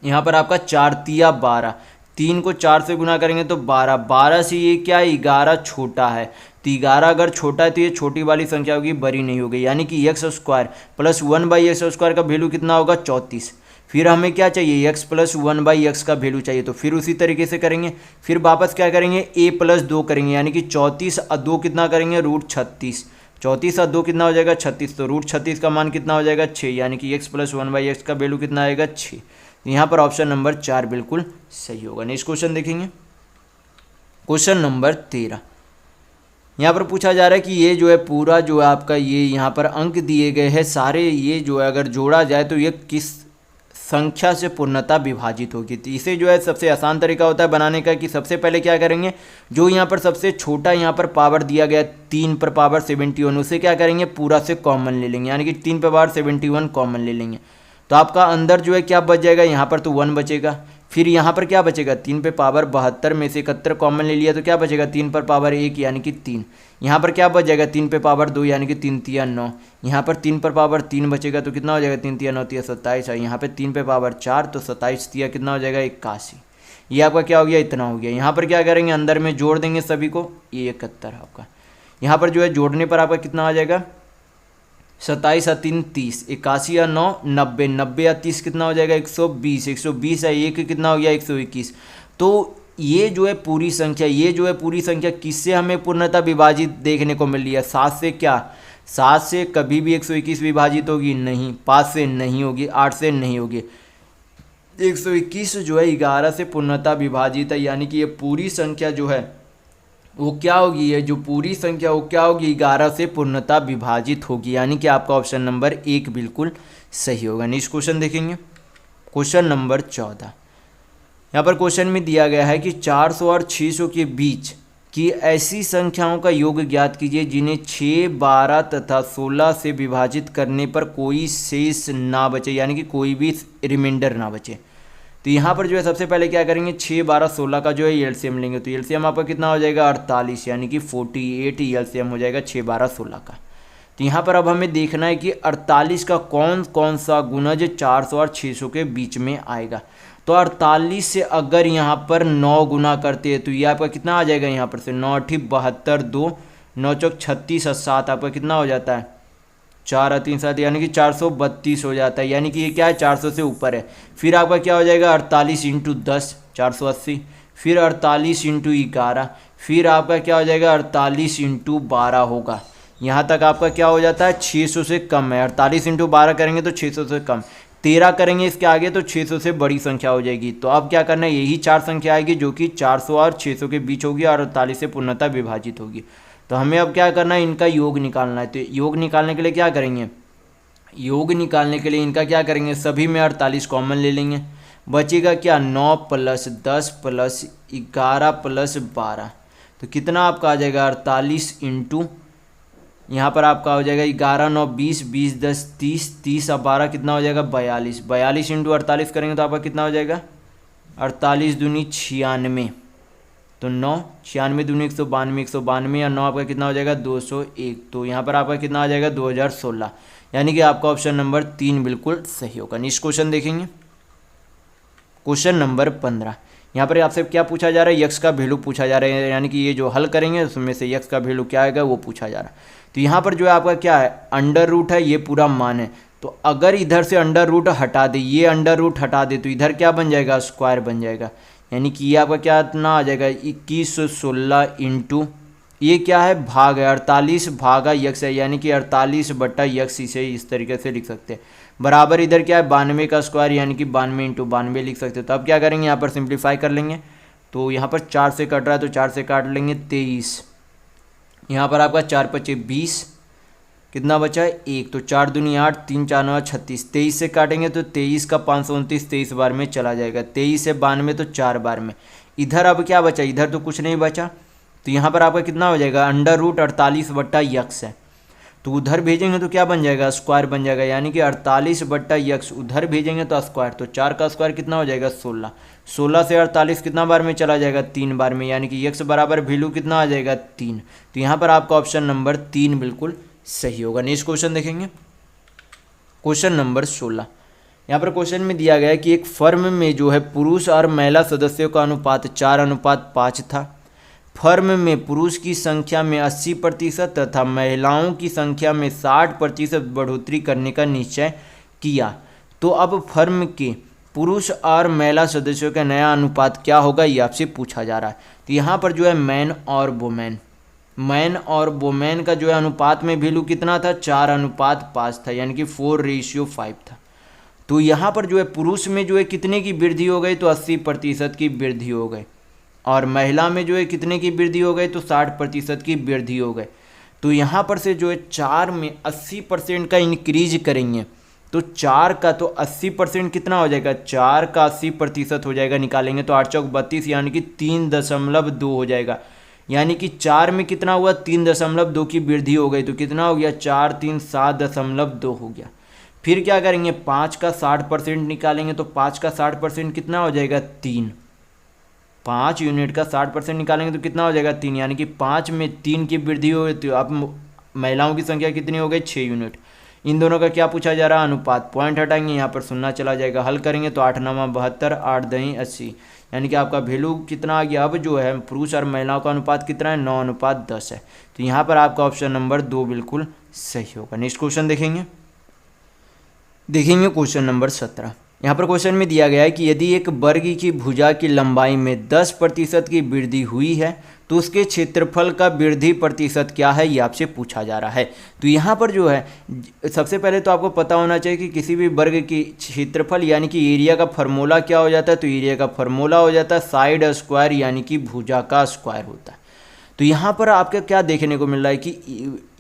यहाँ पर आपका 4 3 12, 3 को 4 से गुना करेंगे तो 12, 12 से ये क्या है 11 छोटा है। तो 11 अगर छोटा है तो ये छोटी वाली संख्या होगी, बड़ी नहीं होगी, यानी कि x square plus 1/x square का वैल्यू कितना होगा 34। फिर हमें क्या चाहिए, x प्लस 1/x का वैल्यू चाहिए, तो फिर उसी तरीके से करेंगे। फिर वापस क्या करेंगे, a + 2 करेंगे, यानी कि 34 और 2 कितना करेंगे √36, 34 और 2 कितना हो जाएगा 36, तो √36 का मान कितना हो जाएगा 6, यानी कि x प्लस 1/x का वैल्यू कितना आएगा 6। यहाँ पर ऑप्शन नंबर 4 बिल्कुल सही होगा। नेक्स्ट क्वेश्चन देखेंगे, क्वेश्चन नंबर 13। यहाँ पर पूछा जा रहा है कि ये जो है पूरा जो है आपका ये यहाँ पर अंक दिए गए हैं सारे, ये जो है अगर जोड़ा जाए तो ये किस संख्या से पूर्णता विभाजित होगी। तो इसे जो है सबसे आसान तरीका होता है बनाने का कि सबसे पहले क्या करेंगे, जो यहाँ पर सबसे छोटा यहाँ पर पावर दिया गया 3 पर पावर 71, उसे क्या करेंगे पूरा से कॉमन ले लेंगे, यानी कि 3 पर पावर 71 कॉमन ले लेंगे। तो आपका अंदर जो है क्या बच जाएगा, यहाँ पर तो 1 बचेगा। फिर यहाँ पर क्या बचेगा, 3 पे पावर 72 में से 71 कॉमन ले लिया तो क्या बचेगा 3 पर पावर 1 यानी कि 3। यहाँ पर क्या बच जाएगा 3 पे पावर 2 यानी कि 3 3 9। यहाँ पर 3 पर पावर 3 बचेगा तो कितना हो जाएगा 3 3 9 3 27 है। यहाँ पे 3 पे पावर 4 तो 27 3 कितना हो जाएगा 81। ये आपका क्या हो गया, इतना हो गया। यहाँ पर क्या करेंगे, अंदर में जोड़ देंगे सभी को, ये 71 आपका। यहाँ पर जो है जोड़ने पर आपका कितना आ जाएगा 27 और 3 30, 81 और 9 90, 90 या 30 कितना हो जाएगा 120, 120 है 1 कितना हो गया 121। तो ये जो है पूरी संख्या, ये जो है पूरी संख्या किससे हमें पूर्णता विभाजित देखने को मिल रही है, 7 से। क्या 7 से कभी भी 121 विभाजित होगी नहीं, 5 से नहीं होगी, 8 से नहीं होगी। 121 जो है 11 से पूर्णता विभाजित है, यानी कि ये पूरी संख्या जो है वो क्या होगी, ये जो पूरी संख्या वो क्या होगी 11 से पूर्णता विभाजित होगी, यानी कि आपका ऑप्शन नंबर 1 बिल्कुल सही होगा। नेक्स्ट क्वेश्चन देखेंगे, क्वेश्चन नंबर 14। यहाँ पर क्वेश्चन में दिया गया है कि 400 और 600 के बीच कि ऐसी संख्याओं का योग ज्ञात कीजिए जिन्हें 6, 12 तथा 16 से विभाजित करने पर कोई शेष ना बचे, यानी कि कोई भी रिमाइंडर ना बचे। तो यहाँ पर जो है सबसे पहले क्या करेंगे, 6, 12, 16 का जो है एलसीएम लेंगे। तो एलसीएम आपका कितना हो जाएगा 48, यानी कि 48 एलसीएम हो जाएगा 6, 12, 16 का। तो यहाँ पर अब हमें देखना है कि 48 का कौन कौन सा गुणज 400 और 600 के बीच में आएगा। तो 48 से अगर यहाँ पर 9 गुना करते हैं तो ये आपका कितना आ जाएगा, यहाँ पर से 9 × 72, 2 9 चौक 36 और 7 आपका कितना हो जाता है 4 और 3 7, यानी कि 432 हो जाता है। यानी कि ये क्या है 400 से ऊपर है। फिर आपका क्या हो जाएगा 48 × 10 480, फिर 48 × 11, फिर आपका क्या हो जाएगा 48 × 12 होगा। यहाँ तक आपका क्या हो जाता है 600 से कम है। 48 × 12 करेंगे तो 600 से कम, 13 करेंगे इसके आगे तो 600 से बड़ी संख्या हो जाएगी। तो अब क्या करना है, यही 4 संख्या आएगी जो कि 400 और 600 के बीच होगी और 48 से पूर्णतः विभाजित होगी। तो हमें अब क्या करना है, इनका योग निकालना है। तो योग निकालने के लिए क्या करेंगे, योग निकालने के लिए इनका क्या करेंगे, सभी में 48 कॉमन ले लेंगे। बचेगा क्या 9 + 10 + 11 + 12, तो कितना आपका आ जाएगा 48 इंटू, यहाँ पर आपका हो जाएगा 11 9 20, 20 10 30, 30 और 12 कितना हो जाएगा 42, 42 इंटू 48 करेंगे तो आपका कितना हो जाएगा 48 दूनी 96, तो 9 96 दूनी 192, 192 और 9 आपका कितना हो जाएगा 201। तो यहाँ पर आपका कितना आ जाएगा 2016, यानी कि आपका ऑप्शन नंबर 3 बिल्कुल सही होगा। नेक्स्ट क्वेश्चन देखेंगे, क्वेश्चन नंबर 15। यहाँ पर आपसे क्या पूछा जा रहा है, यक्स का वैल्यू पूछा जा रहा है, यानी कि ये जो हल करेंगे उसमें से यक्स का वैल्यू क्या आएगा वो पूछा जा रहा है। तो यहाँ पर जो है आपका क्या है अंडर रूट है, ये पूरा मान है। तो अगर इधर से अंडर रूट हटा दे, ये अंडर रूट हटा दे तो इधर क्या बन जाएगा स्क्वायर बन जाएगा, यानी कि ये आपका क्या इतना आ जाएगा 2116 इंटू ये क्या है भाग है 48 भागा यक्स है, यानी कि 48/x इसे इस तरीके से लिख सकते हैं। बराबर इधर क्या है 92 का स्क्वायर, यानी कि 92 × 92 लिख सकते हैं। तो अब क्या करेंगे यहाँ पर सिंप्लीफाई कर लेंगे। तो यहाँ पर 4 से कट रहा है तो 4 से काट लेंगे 23, यहाँ पर आपका 4 × 5 = 20, कितना बचा है 1, तो 4 दूनी 8, 3 4 9 36, 23 से काटेंगे तो 23 का 529 23 बार में चला जाएगा, 23 से 92 तो 4 बार में। इधर अब क्या बचा, इधर तो कुछ नहीं बचा, तो यहाँ पर आपका कितना हो जाएगा अंडर रूट 48/x है, तो उधर भेजेंगे तो क्या बन जाएगा स्क्वायर बन जाएगा, यानी कि 48/x उधर भेजेंगे तो स्क्वायर, तो 4 का स्क्वायर कितना हो जाएगा 16, 16 से 48 कितना बार में चला जाएगा 3 बार में, यानी कि x बराबर वैल्यू कितना आ जाएगा 3। तो यहाँ पर आपका ऑप्शन नंबर 3 बिल्कुल सही होगा। नेक्स्ट क्वेश्चन देखेंगे, क्वेश्चन नंबर 16। यहाँ पर क्वेश्चन में दिया गया है कि एक फर्म में जो है पुरुष और महिला सदस्यों का अनुपात 4:5 था। फर्म में पुरुष की संख्या में 80% तथा महिलाओं की संख्या में 60% बढ़ोतरी करने का निश्चय किया। तो अब फर्म के पुरुष और महिला सदस्यों का नया अनुपात क्या होगा, ये आपसे पूछा जा रहा है। तो यहाँ पर जो है मैन और वुमेन का जो है अनुपात में वैल्यू कितना था 4:5 था, यानी कि 4:5 था। तो यहाँ पर जो है पुरुष में जो है कितने की वृद्धि हो गई, तो 80% की वृद्धि हो गई, और महिला में जो है कितने की वृद्धि हो गई, तो 60% की वृद्धि हो गई। तो यहाँ पर से जो है 4 में 80% का इंक्रीज करेंगे तो 4 का तो 80% कितना हो जाएगा, 4 का 80% हो जाएगा, निकालेंगे तो 8 चौक 32, यानी कि 3.2 हो जाएगा, यानी कि 4 में कितना हुआ 3.2 की वृद्धि हो गई, तो कितना हो गया 4 3 7.2 हो गया। फिर क्या करेंगे 5 का 60% निकालेंगे, तो 5 का 60% कितना हो जाएगा 3, 5 यूनिट का 60% निकालेंगे तो कितना हो जाएगा 3, यानी कि 5 में 3 की वृद्धि हो गई। तो अब महिलाओं की संख्या कितनी हो गई 6 यूनिट। इन दोनों का क्या पूछा जा रहा है अनुपात, पॉइंट हटाएंगे यहाँ पर 0 चला जाएगा, हल करेंगे तो 8 9 72, 8 10 80, यानी कि आपका वैल्यू कितना आ गया। अब जो है पुरुष और महिलाओं का अनुपात कितना है 9:10 है। तो यहाँ पर आपका ऑप्शन नंबर 2 बिल्कुल सही होगा। नेक्स्ट क्वेश्चन देखेंगे क्वेश्चन नंबर 17। यहाँ पर क्वेश्चन में दिया गया है कि यदि एक वर्ग की भुजा की लंबाई में 10% की वृद्धि हुई है तो उसके क्षेत्रफल का वृद्धि प्रतिशत क्या है, ये आपसे पूछा जा रहा है। तो यहाँ पर जो है सबसे पहले तो आपको पता होना चाहिए कि किसी भी वर्ग की क्षेत्रफल यानी कि एरिया का फार्मूला क्या हो जाता है, तो एरिया का फार्मूला हो जाता है साइड स्क्वायर यानी कि भुजा का स्क्वायर होता है। तो तो यहाँ पर आपके क्या देखने को मिल रहा है कि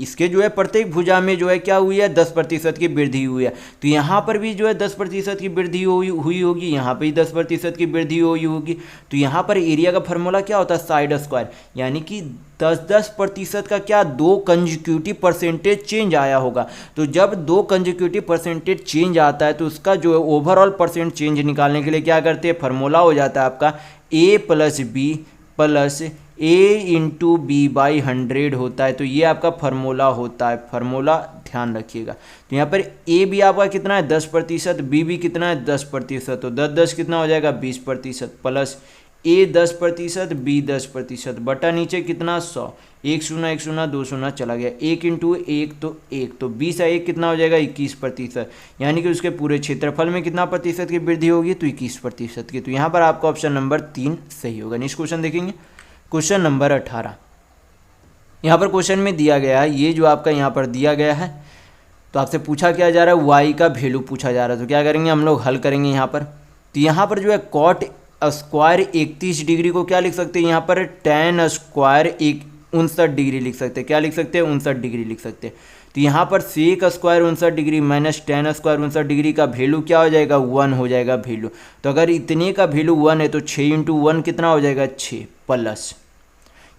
इसके जो है प्रत्येक भुजा में जो है क्या हुई है 10% की वृद्धि हुई है। तो यहाँ पर भी जो है 10% की वृद्धि हुई होगी, यहाँ पर भी 10% की वृद्धि हुई होगी। तो यहाँ पर एरिया का फॉर्मूला क्या होता है साइड स्क्वायर, यानी कि 10% का क्या 2 कंजिक्यूटिव परसेंटेज चेंज आया होगा। तो जब 2 कंजिक्यूटिव परसेंटेज चेंज आता है तो उसका जो है ओवरऑल परसेंट चेंज निकालने के लिए क्या करते हैं, फॉर्मूला हो जाता है आपका a plus B plus a into B by 100 होता है। तो ये आपका फार्मूला होता है, फार्मूला ध्यान रखिएगा। तो यहाँ पर a भी आपका कितना है 10%, b भी कितना है 10%, तो 10 कितना हो जाएगा 20% प्लस a 10%, b 10% बटा नीचे कितना 100, 1 शून्य 1 शून्य 2 शून्य चला गया, 1 इंटू 1 तो 1, तो 20 है 1 कितना हो जाएगा 21%, यानी कि उसके पूरे क्षेत्रफल में कितना प्रतिशत की वृद्धि होगी तो 21% की। तो यहाँ पर आपका ऑप्शन नंबर 3 सही होगा। नेक्स्ट क्वेश्चन देखेंगे, क्वेश्चन नंबर 18। यहाँ पर क्वेश्चन में दिया गया है, ये जो आपका यहाँ पर दिया गया है, तो आपसे पूछा क्या जा रहा है y का वैल्यू पूछा जा रहा है। तो क्या करेंगे हम लोग हल करेंगे यहाँ पर। तो यहाँ पर जो है कॉट स्क्वायर 31 डिग्री को क्या लिख सकते हैं, यहाँ पर tan स्क्वायर 59 डिग्री लिख सकते हैं। क्या लिख सकते हैं 59 डिग्री लिख सकते हैं। तो यहाँ पर sec square 59 degree minus tan square 59 degree का वैल्यू क्या हो जाएगा 1 हो जाएगा वैल्यू। तो अगर इतने का वैल्यू 1 है तो 6 इंटू 1 कितना हो जाएगा 6 प्लस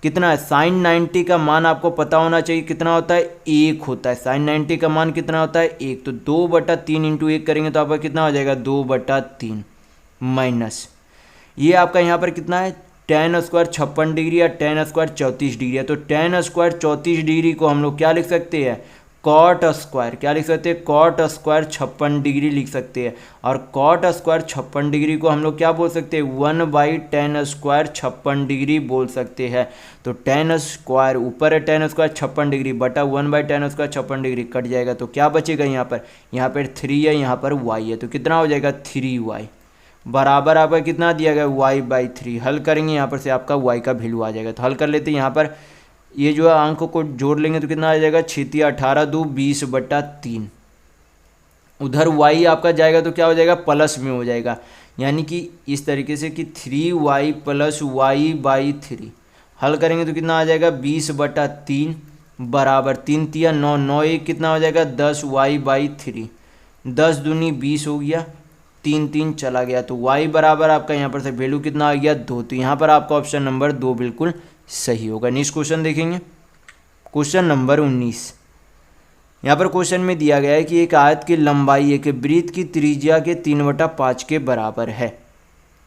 कितना है साइन 90 का मान आपको पता होना चाहिए कितना होता है 1 होता है। साइन 90 का मान कितना होता है 1, तो 2/3 इंटू 1 करेंगे तो आपका कितना हो जाएगा 2/3 माइनस ये आपका यहाँ पर कितना है tan स्क्वायर 56 डिग्री या tan स्क्वायर 34 डिग्री है। तो tan स्क्वायर 34 डिग्री को हम लोग क्या लिख सकते हैं कॉट स्क्वायर, क्या लिख सकते हैं कॉट स्क्वायर 56 डिग्री लिख सकते हैं। और कॉट स्क्वायर 56 डिग्री को हम लोग क्या बोल सकते हैं 1/tan स्क्वायर 56 डिग्री बोल सकते हैं। तो tan स्क्वायर ऊपर है tan स्क्वायर 56 डिग्री बटा 1/tan स्क्वायर 56 डिग्री कट जाएगा। तो क्या बचेगा यहाँ पर 3 है, यहाँ पर y है, तो कितना हो जाएगा 3y बराबर आपका कितना दिया गया y/3। हल करेंगे यहाँ पर से आपका y का वैल्यू आ जाएगा। तो हल कर लेते हैं, यहाँ पर ये जो है अंकों को जोड़ लेंगे तो कितना आ जाएगा 6 18 2 20/3। उधर y आपका जाएगा तो क्या हो जाएगा प्लस में हो जाएगा, यानी कि इस तरीके से कि 3y प्लस y/3। हल करेंगे तो कितना आ जाएगा 20/3 बराबर 3 तिया 9 9 1 कितना हो जाएगा 10y/3, 10 दूनी 20 हो गया, 3 3 चला गया। तो y बराबर आपका यहाँ पर से वैल्यू कितना आ गया 2। तो यहाँ पर आपका ऑप्शन नंबर 2 बिल्कुल सही होगा। नेक्स्ट क्वेश्चन देखेंगे, क्वेश्चन नंबर 19। यहाँ पर क्वेश्चन में दिया गया है कि एक आयत की लंबाई एक वृत्त की त्रिज्या के 3/5 के बराबर है।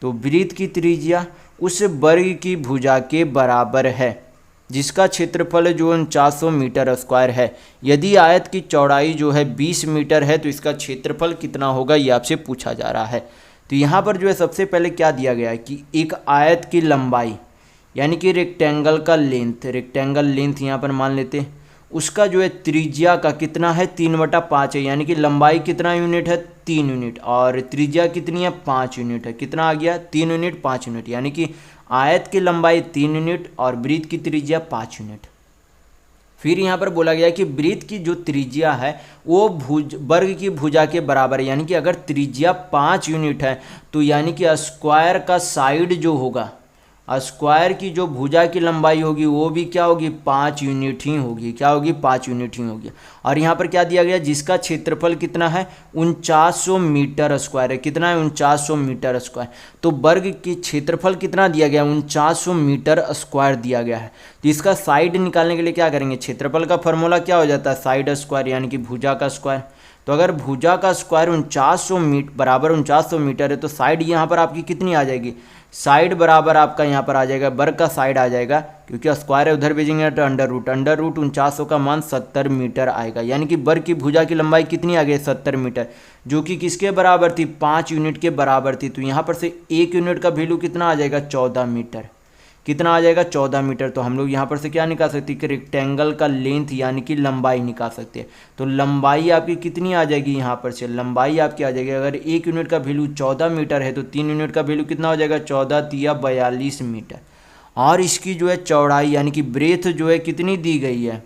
तो वृत्त की त्रिज्या उस वर्ग की भुजा के बराबर है जिसका क्षेत्रफल जो 4900 मीटर स्क्वायर है। यदि आयत की चौड़ाई जो है 20 मीटर है तो इसका क्षेत्रफल कितना होगा ये आपसे पूछा जा रहा है। तो यहाँ पर जो है सबसे पहले क्या दिया गया है कि एक आयत की लंबाई यानी कि रेक्टेंगल का लेंथ, रेक्टेंगल लेंथ यहाँ पर मान लेते हैं, उसका जो है त्रिज्या का कितना है 3/5 है, यानी कि लंबाई कितना यूनिट है 3 यूनिट और त्रिज्या कितनी है 5 यूनिट है। कितना आ गया 3 यूनिट 5 यूनिट, यानी कि आयत की लंबाई 3 यूनिट और वृत्त की त्रिज्या 5 यूनिट। फिर यहाँ पर बोला गया कि वृत्त की जो त्रिज्या है वो वर्ग की भुजा के बराबर है, यानी कि अगर त्रिज्या 5 यूनिट है तो यानी कि स्क्वायर का साइड जो होगा, स्क्वायर की जो भुजा की लंबाई होगी वो भी क्या होगी 5 यूनिट ही होगी। क्या होगी 5 यूनिट ही होगी। और यहाँ पर क्या दिया गया जिसका क्षेत्रफल कितना है 4900 मीटर स्क्वायर है। कितना है 4900 मीटर स्क्वायर। तो वर्ग की क्षेत्रफल कितना दिया गया 4900 मीटर स्क्वायर दिया गया है। तो इसका साइड निकालने के लिए क्या करेंगे, क्षेत्रफल का फॉर्मूला क्या हो जाता है साइड स्क्वायर यानी कि भुजा का स्क्वायर। तो अगर भुजा का स्क्वायर 4900 मीटर बराबर 4900 मीटर है तो साइड यहाँ पर आपकी कितनी आ जाएगी, साइड बराबर आपका यहाँ पर आ जाएगा वर्ग का साइड आ जाएगा, क्योंकि स्क्वायर है उधर भेजेंगे तो अंडर रूट 4900 का मान 70 मीटर आएगा। यानी कि वर्ग की भुजा की लंबाई कितनी आ गई 70 मीटर, जो कि किसके बराबर थी 5 यूनिट के बराबर थी। तो यहाँ पर से 1 यूनिट का वैल्यू कितना आ जाएगा 14 मीटर। कितना आ जाएगा 14 मीटर। तो हम लोग यहाँ पर से क्या निकाल सकते हैं कि रेक्टेंगल का लेंथ यानी कि लंबाई निकाल सकते हैं। तो लंबाई आपकी कितनी आ जाएगी, यहाँ पर से लंबाई आपकी आ जाएगी, अगर 1 यूनिट का वैल्यू 14 मीटर है तो 3 यूनिट का वैल्यू कितना हो जाएगा 14 तिया 42 मीटर। और इसकी जो है चौड़ाई यानी कि ब्रेथ जो है कितनी दी गई है,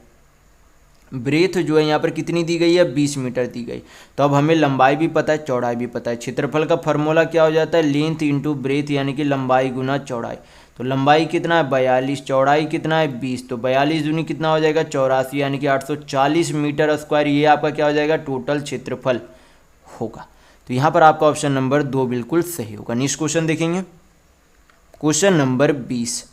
ब्रेथ जो है यहाँ पर कितनी दी गई है 20 मीटर दी गई। तो अब हमें लंबाई भी पता है चौड़ाई भी पता है। क्षेत्रफल का फॉर्मूला क्या हो जाता है लेंथ इंटू ब्रेथ यानी कि लंबाई गुना चौड़ाई। तो लंबाई कितना है 42, चौड़ाई कितना है 20, तो 42 दूनी कितना हो जाएगा 84, यानी कि 840 मीटर स्क्वायर ये आपका क्या हो जाएगा टोटल क्षेत्रफल होगा। तो यहाँ पर आपका ऑप्शन नंबर 2 बिल्कुल सही होगा। नेक्स्ट क्वेश्चन देखेंगे, क्वेश्चन नंबर 20।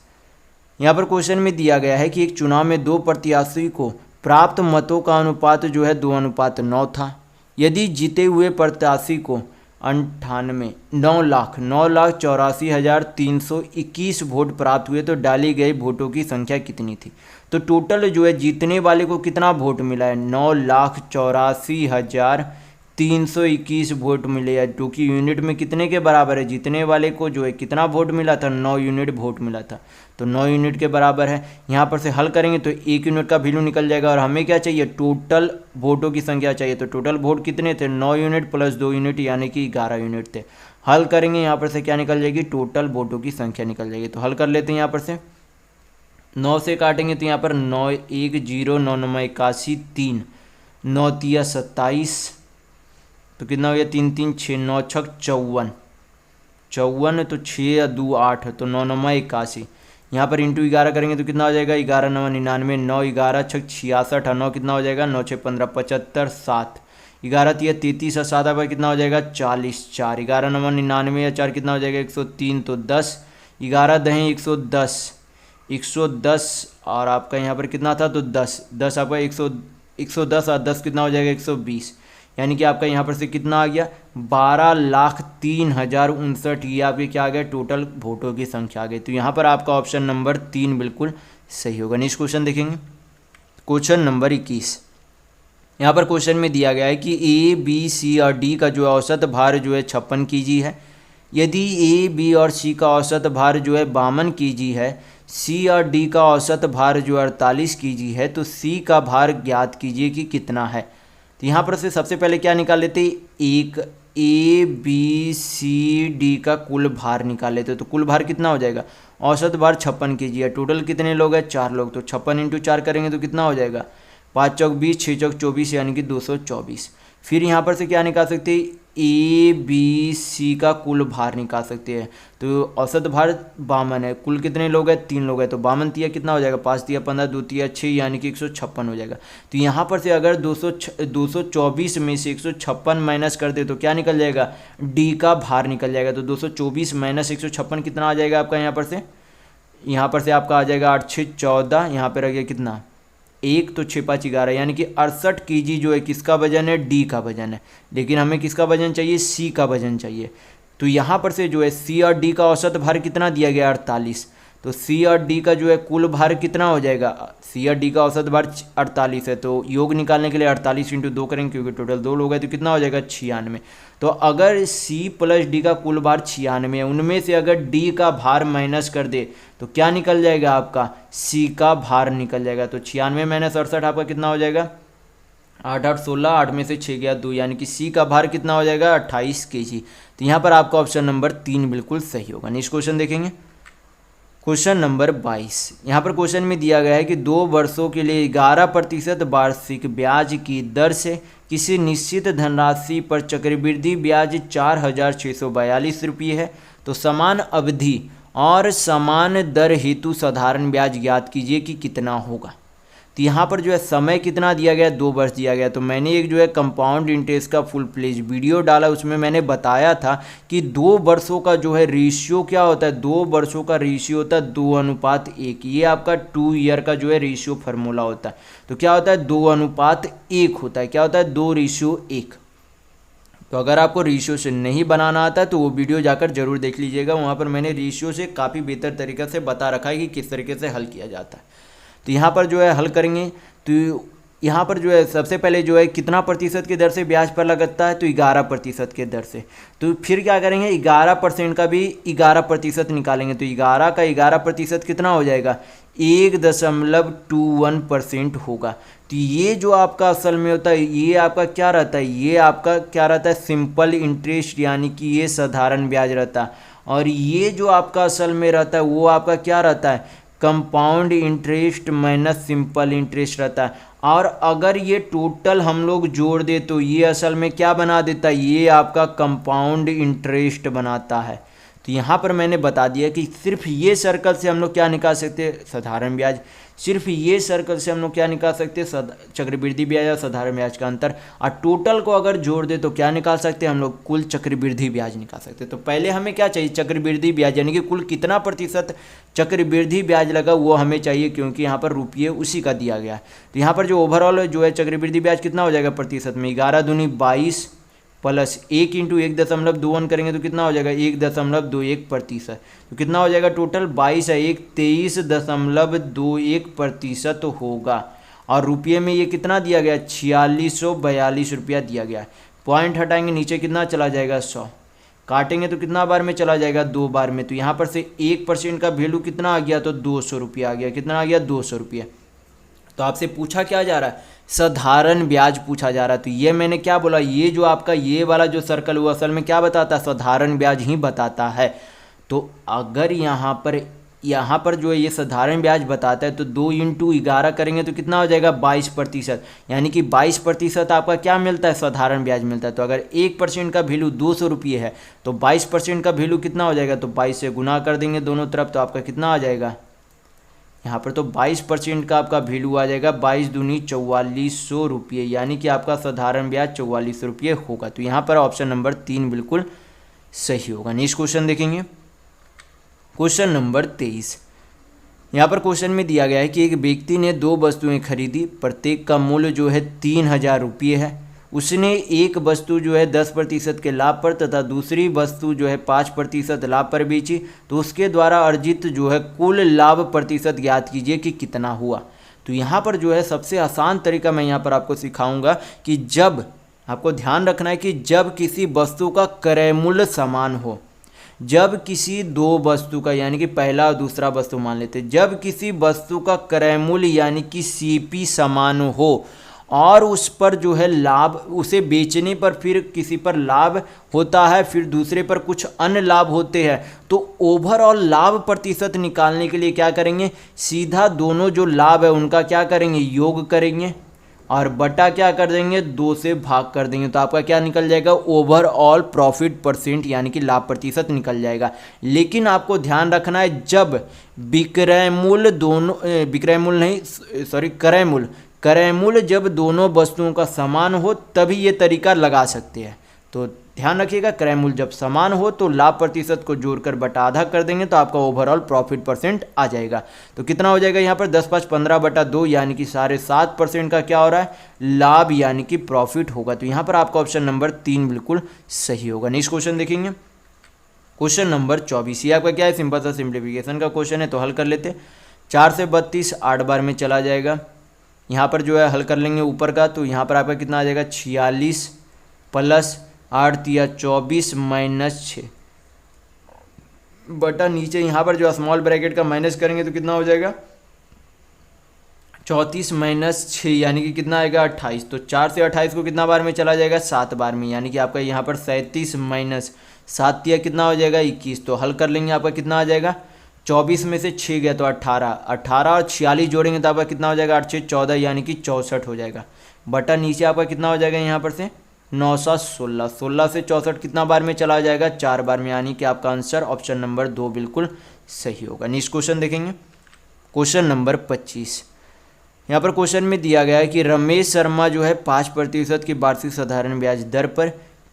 यहाँ पर क्वेश्चन में दिया गया है कि एक चुनाव में 2 प्रत्याशी को प्राप्त मतों का अनुपात जो है 2:9 था। यदि जीते हुए प्रत्याशी को 9,84,321 वोट प्राप्त हुए तो डाली गई वोटों की संख्या कितनी थी। तो टोटल जो है जीतने वाले को कितना वोट मिला है 9,84,321 वोट मिले हैं, जो कि यूनिट में कितने के बराबर है, जीतने वाले को जो है कितना वोट मिला था 9 यूनिट वोट मिला था, तो 9 यूनिट के बराबर है। यहाँ पर से हल करेंगे तो 1 यूनिट का वैल्यू निकल जाएगा और हमें क्या चाहिए टोटल वोटों की संख्या चाहिए। तो टोटल वोट कितने थे 9 यूनिट प्लस 2 यूनिट यानी कि 11 यूनिट थे। हल करेंगे यहाँ पर से क्या निकल जाएगी टोटल वोटों की संख्या निकल जाएगी। तो हल कर लेते हैं, यहाँ पर से 9 से काटेंगे तो यहाँ पर 9 1 0 9 9 81 3 9 3 27, तो कितना हो गया 3 3 6 9 6 54, तो 6 2 8, तो 9 9 81। यहाँ पर इंटू 11 करेंगे तो कितना हो जाएगा 11 9 99, 9 11 6 66, 9 कितना हो जाएगा 9 6 15 75, 7 11 3 33 और 7 पर कितना हो जाएगा 40, 4 11 9 99 या 4 कितना हो जाएगा 103, तो 10 11 10 110 और आपका यहाँ पर कितना था तो 10 आपका 110 और 10 कितना हो जाएगा 120, यानी कि आपका यहाँ पर से कितना आ गया 12,03,059, ये आपके क्या आ गया टोटल वोटों की संख्या आ गई। तो यहाँ पर आपका ऑप्शन नंबर 3 बिल्कुल सही होगा। नेक्स्ट क्वेश्चन देखेंगे, क्वेश्चन नंबर 21। यहाँ पर क्वेश्चन में दिया गया है कि ए बी सी और डी का जो है औसत भार जो है 56 kg है। यदि ए बी और सी का औसत भार जो है 52 kg है, सी और डी का औसत भार जो 48 kg है, तो सी का भार ज्ञात कीजिए कि कितना है। तो यहाँ पर से सबसे पहले क्या निकाल लेते, एक ए बी सी डी का कुल भार निकाल लेते, तो कुल भार कितना हो जाएगा औसत भार 56 kg है। टोटल कितने लोग हैं 4 लोग, तो 56 × 4 करेंगे तो कितना हो जाएगा 5 चौक 20 6 चौक 24 यानी कि 224। फिर यहाँ पर से क्या निकाल सकते हैं ए बी सी का कुल भार निकाल सकते हैं। तो औसत भार 52 है, कुल कितने लोग हैं 3 लोग हैं, तो 52 तिया कितना हो जाएगा 5 तिया 15 2 तिया 6 यानी कि 156 हो जाएगा। तो यहाँ पर से अगर 224 में से 156 माइनस कर दे तो क्या निकल जाएगा डी का भार निकल जाएगा। तो 224 माइनस 156 कितना आ जाएगा आपका यहाँ पर से आपका आ जाएगा 8 6 14, यहाँ पर आ गया कितना 1, तो 6 5 11 यानी कि 68 kg जो है किसका वजन है डी का वजन है, लेकिन हमें किसका वजन चाहिए सी का वजन चाहिए। तो यहाँ पर से जो है सी और डी का औसत भार कितना दिया गया 48, तो सी और डी का जो है कुल भार कितना हो जाएगा, सी और डी का औसत भार 48 है, तो योग निकालने के लिए 48 × 2 करेंगे क्योंकि टोटल 2 लोग हैं, तो कितना हो जाएगा 96। तो अगर सी प्लस डी का कुल भार 96 है, उनमें से अगर डी का भार माइनस कर दे तो क्या निकल जाएगा आपका सी का भार निकल जाएगा। तो 96 माइनस 68 आपका कितना हो जाएगा 8 8 16, 8 में से 6 गया 2, यानी कि सी का भार कितना हो जाएगा 28 kg। तो यहाँ पर आपका ऑप्शन नंबर 3 बिल्कुल सही होगा। नेक्स्ट क्वेश्चन देखेंगे, क्वेश्चन नंबर 22। यहाँ पर क्वेश्चन में दिया गया है कि 2 वर्षों के लिए 11% वार्षिक ब्याज की दर से किसी निश्चित धनराशि पर चक्रवृद्धि ब्याज 4,642 रुपये है। तो समान अवधि और समान दर हेतु साधारण ब्याज ज्ञात कीजिए कि कितना होगा। तो यहाँ पर जो है समय कितना दिया गया 2 वर्ष दिया गया। तो मैंने एक जो है कंपाउंड इंटरेस्ट का फुल प्लेज वीडियो डाला, उसमें मैंने बताया था कि 2 वर्षों का जो है रेशियो क्या होता है, 2 वर्षों का रेशियो होता है 2:1। ये आपका 2 ईयर का जो है रेशियो फार्मूला होता है। तो क्या होता है 2:1 होता है, क्या होता है 2:1। तो अगर आपको रेशियो से नहीं बनाना आता है तो वो वीडियो जाकर जरूर देख लीजिएगा, वहाँ पर मैंने रेशियो से काफ़ी बेहतर तरीके से बता रखा है कि किस तरीके से हल किया जाता है। तो यहाँ पर जो है हल करेंगे तो यहाँ पर जो है सबसे पहले जो है कितना प्रतिशत की दर से ब्याज पर लगता है, तो 11% के दर से। तो फिर क्या करेंगे 11% का भी 11% निकालेंगे, तो 11 का 11% कितना हो जाएगा 1.21% होगा। तो ये जो आपका असल में होता है ये आपका क्या रहता है, ये आपका क्या रहता है सिंपल इंटरेस्ट, यानी कि ये साधारण ब्याज रहता है। और ये जो आपका असल में रहता है वो आपका क्या रहता है compound interest minus simple interest रहता है। और अगर ये टोटल हम लोग जोड़ दे तो ये असल में क्या बना देता है, ये आपका कंपाउंड इंटरेस्ट बनाता है। तो तो यहाँ पर मैंने बता दिया कि सिर्फ ये सर्कल से हम लोग क्या निकाल सकते हैं, साधारण ब्याज। सिर्फ ये सर्कल से हम लोग क्या निकाल सकते हैं, चक्रवृद्धि ब्याज और साधारण ब्याज का अंतर। और टोटल को अगर जोड़ दे तो क्या निकाल सकते हैं हम लोग, कुल चक्रवृद्धि ब्याज निकाल सकते हैं। तो पहले हमें क्या चाहिए, चक्रवृद्धि ब्याज, यानी कि कुल कितना प्रतिशत चक्रवृद्धि ब्याज लगा वो हमें चाहिए, क्योंकि यहाँ पर रुपये उसी का दिया गया है। तो यहाँ पर जो ओवरऑल जो है चक्रवृद्धि ब्याज कितना हो जाएगा प्रतिशत में, 11 दूनी 22 प्लस 1 इंटू 1.21 करेंगे तो कितना हो जाएगा, 1.21%। तो कितना हो जाएगा टोटल, 22 है 1 23.21% होगा। और रुपये में ये कितना दिया गया, 4642 रुपया दिया गया। पॉइंट हटाएंगे नीचे कितना चला जाएगा, 100। काटेंगे तो कितना बार में चला जाएगा, 2 बार में। तो यहाँ पर से 1% का वैल्यू कितना आ गया, तो 200 रुपया आ गया। कितना आ गया, 200 रुपया। तो आपसे पूछा क्या जा रहा है, साधारण ब्याज पूछा जा रहा है। तो ये मैंने क्या बोला, ये जो आपका ये वाला जो सर्कल हुआ असल में क्या बताता है, साधारण ब्याज ही बताता है। तो अगर यहाँ पर जो है ये साधारण ब्याज बताता है तो 2 इंटू 11 करेंगे तो कितना हो जाएगा, 22%। यानी कि 22% आपका क्या मिलता है, साधारण ब्याज मिलता है। तो अगर 1% का वैल्यू 200 रुपये है तो 22% का वैल्यू कितना हो जाएगा, तो 22 से गुना कर देंगे दोनों तरफ, तो आपका कितना आ जाएगा, यहाँ पर तो 22% का आपका वैल्यू आ जाएगा, 22 दूनी 4400 रुपये, यानी कि आपका साधारण ब्याज 4400 रुपये होगा। तो यहाँ पर ऑप्शन नंबर 3 बिल्कुल सही होगा। नेक्स्ट क्वेश्चन देखेंगे, क्वेश्चन नंबर 23। यहाँ पर क्वेश्चन में दिया गया है कि एक व्यक्ति ने 2 वस्तुएं खरीदी, प्रत्येक का मूल्य जो है 3000 रुपये है। उसने एक वस्तु जो है 10% के लाभ पर तथा दूसरी वस्तु जो है 5% लाभ पर बेची, तो उसके द्वारा अर्जित जो है कुल लाभ प्रतिशत ज्ञात कीजिए कि कितना हुआ। तो यहाँ पर जो है सबसे आसान तरीका मैं यहाँ पर आपको सिखाऊंगा कि जब आपको ध्यान रखना है कि जब किसी वस्तु का क्रय मूल्य समान हो, जब किसी 2 वस्तु का, यानी कि पहला और दूसरा वस्तु मान लेते, जब किसी वस्तु का क्रय मूल्य यानी कि सीपी समान हो और उस पर जो है लाभ, उसे बेचने पर फिर किसी पर लाभ होता है, फिर दूसरे पर कुछ अन्य लाभ होते हैं, तो ओवरऑल लाभ प्रतिशत निकालने के लिए क्या करेंगे, सीधा दोनों जो लाभ है उनका क्या करेंगे, योग करेंगे और बटा क्या कर देंगे, 2 से भाग कर देंगे। तो आपका क्या निकल जाएगा, ओवरऑल प्रॉफिट परसेंट, यानी कि लाभ प्रतिशत निकल जाएगा। लेकिन आपको ध्यान रखना है जब क्रय मूल्य जब दोनों वस्तुओं का समान हो तभी ये तरीका लगा सकते हैं। तो ध्यान रखिएगा, क्रय मूल्य जब समान हो तो लाभ प्रतिशत को जोड़कर बटा आधा कर देंगे तो आपका ओवरऑल प्रॉफिट परसेंट आ जाएगा। तो कितना हो जाएगा यहाँ पर 10×5=15/2, यानी कि 7.5% का क्या हो रहा है, लाभ यानी कि प्रॉफिट होगा। तो यहाँ पर आपका ऑप्शन नंबर 3 बिल्कुल सही होगा। नेक्स्ट क्वेश्चन देखेंगे, क्वेश्चन नंबर 24। ये आपका क्या है, सिंपल सा सिंप्लीफिकेशन का क्वेश्चन है, तो हल कर लेते। 4 से 32 8 बार में चला जाएगा। यहाँ पर जो है हल कर लेंगे ऊपर का, तो यहाँ पर आपका कितना आ जाएगा, 46 प्लस 8 तिया 24 माइनस 6 बटा नीचे यहाँ पर जो स्मॉल ब्रैकेट का माइनस करेंगे तो कितना हो जाएगा, 34 माइनस 6 यानी कि कितना आएगा, 28। तो 4 से 28 को कितना बार में चला जाएगा, 7 बार में, यानी कि आपका यहाँ पर 37 माइनस 7 तिया कितना हो जाएगा, 21। तो हल कर लेंगे, आपका कितना आ जाएगा, 24 में से 6 गया तो 18 और 46 जोड़ेंगे तो आपका कितना हो जाएगा, 8 6 14 यानी कि 64 हो जाएगा। बटा नीचे आपका कितना हो जाएगा, यहाँ पर से 9 7 16, 16 से 64 कितना बार में चला जाएगा, 4 बार में, यानी कि आपका आंसर ऑप्शन नंबर 2 बिल्कुल सही होगा। नेक्स्ट क्वेश्चन देखेंगे, क्वेश्चन नंबर 25। यहाँ पर क्वेश्चन में दिया गया है कि रमेश शर्मा जो है 5% की वार्षिक साधारण ब्याज दर पर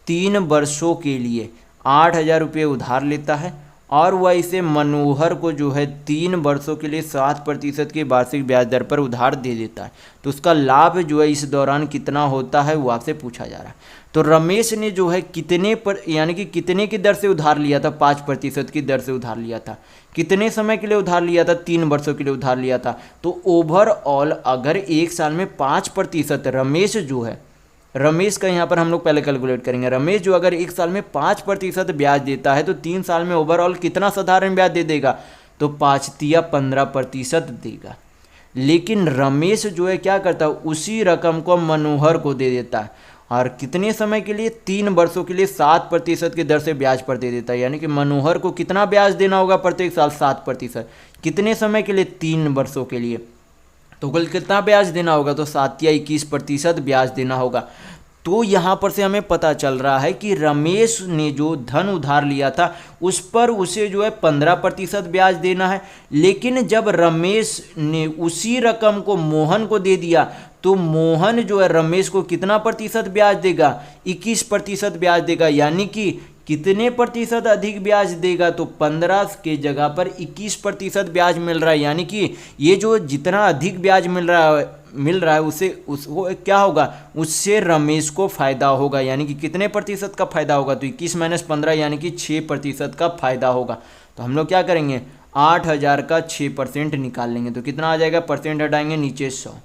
3 वर्षों के लिए 8000 रुपये उधार लेता है और वह इसे मनोहर को जो है 3 वर्षों के लिए 7% की वार्षिक ब्याज दर पर उधार दे देता है। तो उसका लाभ जो है इस दौरान कितना होता है वो आपसे पूछा जा रहा है। तो रमेश ने जो है कितने पर, यानी कि कितने की दर से उधार लिया था, 5% की दर से उधार लिया था, कितने समय के लिए उधार लिया था, 3 वर्षों के लिए उधार लिया था। तो ओवरऑल अगर 1 साल में 5% रमेश जो है, रमेश का यहाँ पर हम लोग पहले कैलकुलेट करेंगे, रमेश जो अगर 1 साल में 5% ब्याज देता है तो 3 साल में ओवरऑल कितना साधारण ब्याज दे देगा, तो 5 तिया 15% देगा। लेकिन रमेश जो है क्या करता है, उसी रकम को मनोहर को दे देता है और कितने समय के लिए, 3 वर्षों के लिए 7% की दर से ब्याज पर दे देता है। यानी कि मनोहर को कितना ब्याज देना होगा प्रत्येक साल, 7%। कितने समय के लिए, 3 वर्षों के लिए। तो कुल कितना ब्याज देना होगा, तो 7 या 21% ब्याज देना होगा। तो यहाँ पर से हमें पता चल रहा है कि रमेश ने जो धन उधार लिया था उस पर उसे जो है 15% ब्याज देना है। लेकिन जब रमेश ने उसी रकम को मोहन को दे दिया तो मोहन जो है रमेश को कितना प्रतिशत ब्याज देगा, 21% ब्याज देगा। यानी कि कितने प्रतिशत अधिक ब्याज देगा, तो 15 के जगह पर 21% ब्याज मिल रहा है। यानी कि ये जो जितना अधिक ब्याज मिल रहा है उसको क्या होगा, उससे रमेश को फायदा होगा। यानी कि कितने प्रतिशत का फायदा होगा, तो 21 - 15 यानी कि 6% का फायदा होगा। तो हम लोग क्या करेंगे, 8,000 का 6% निकाल लेंगे। तो कितना आ जाएगा, परसेंट हटाएंगे नीचे 100,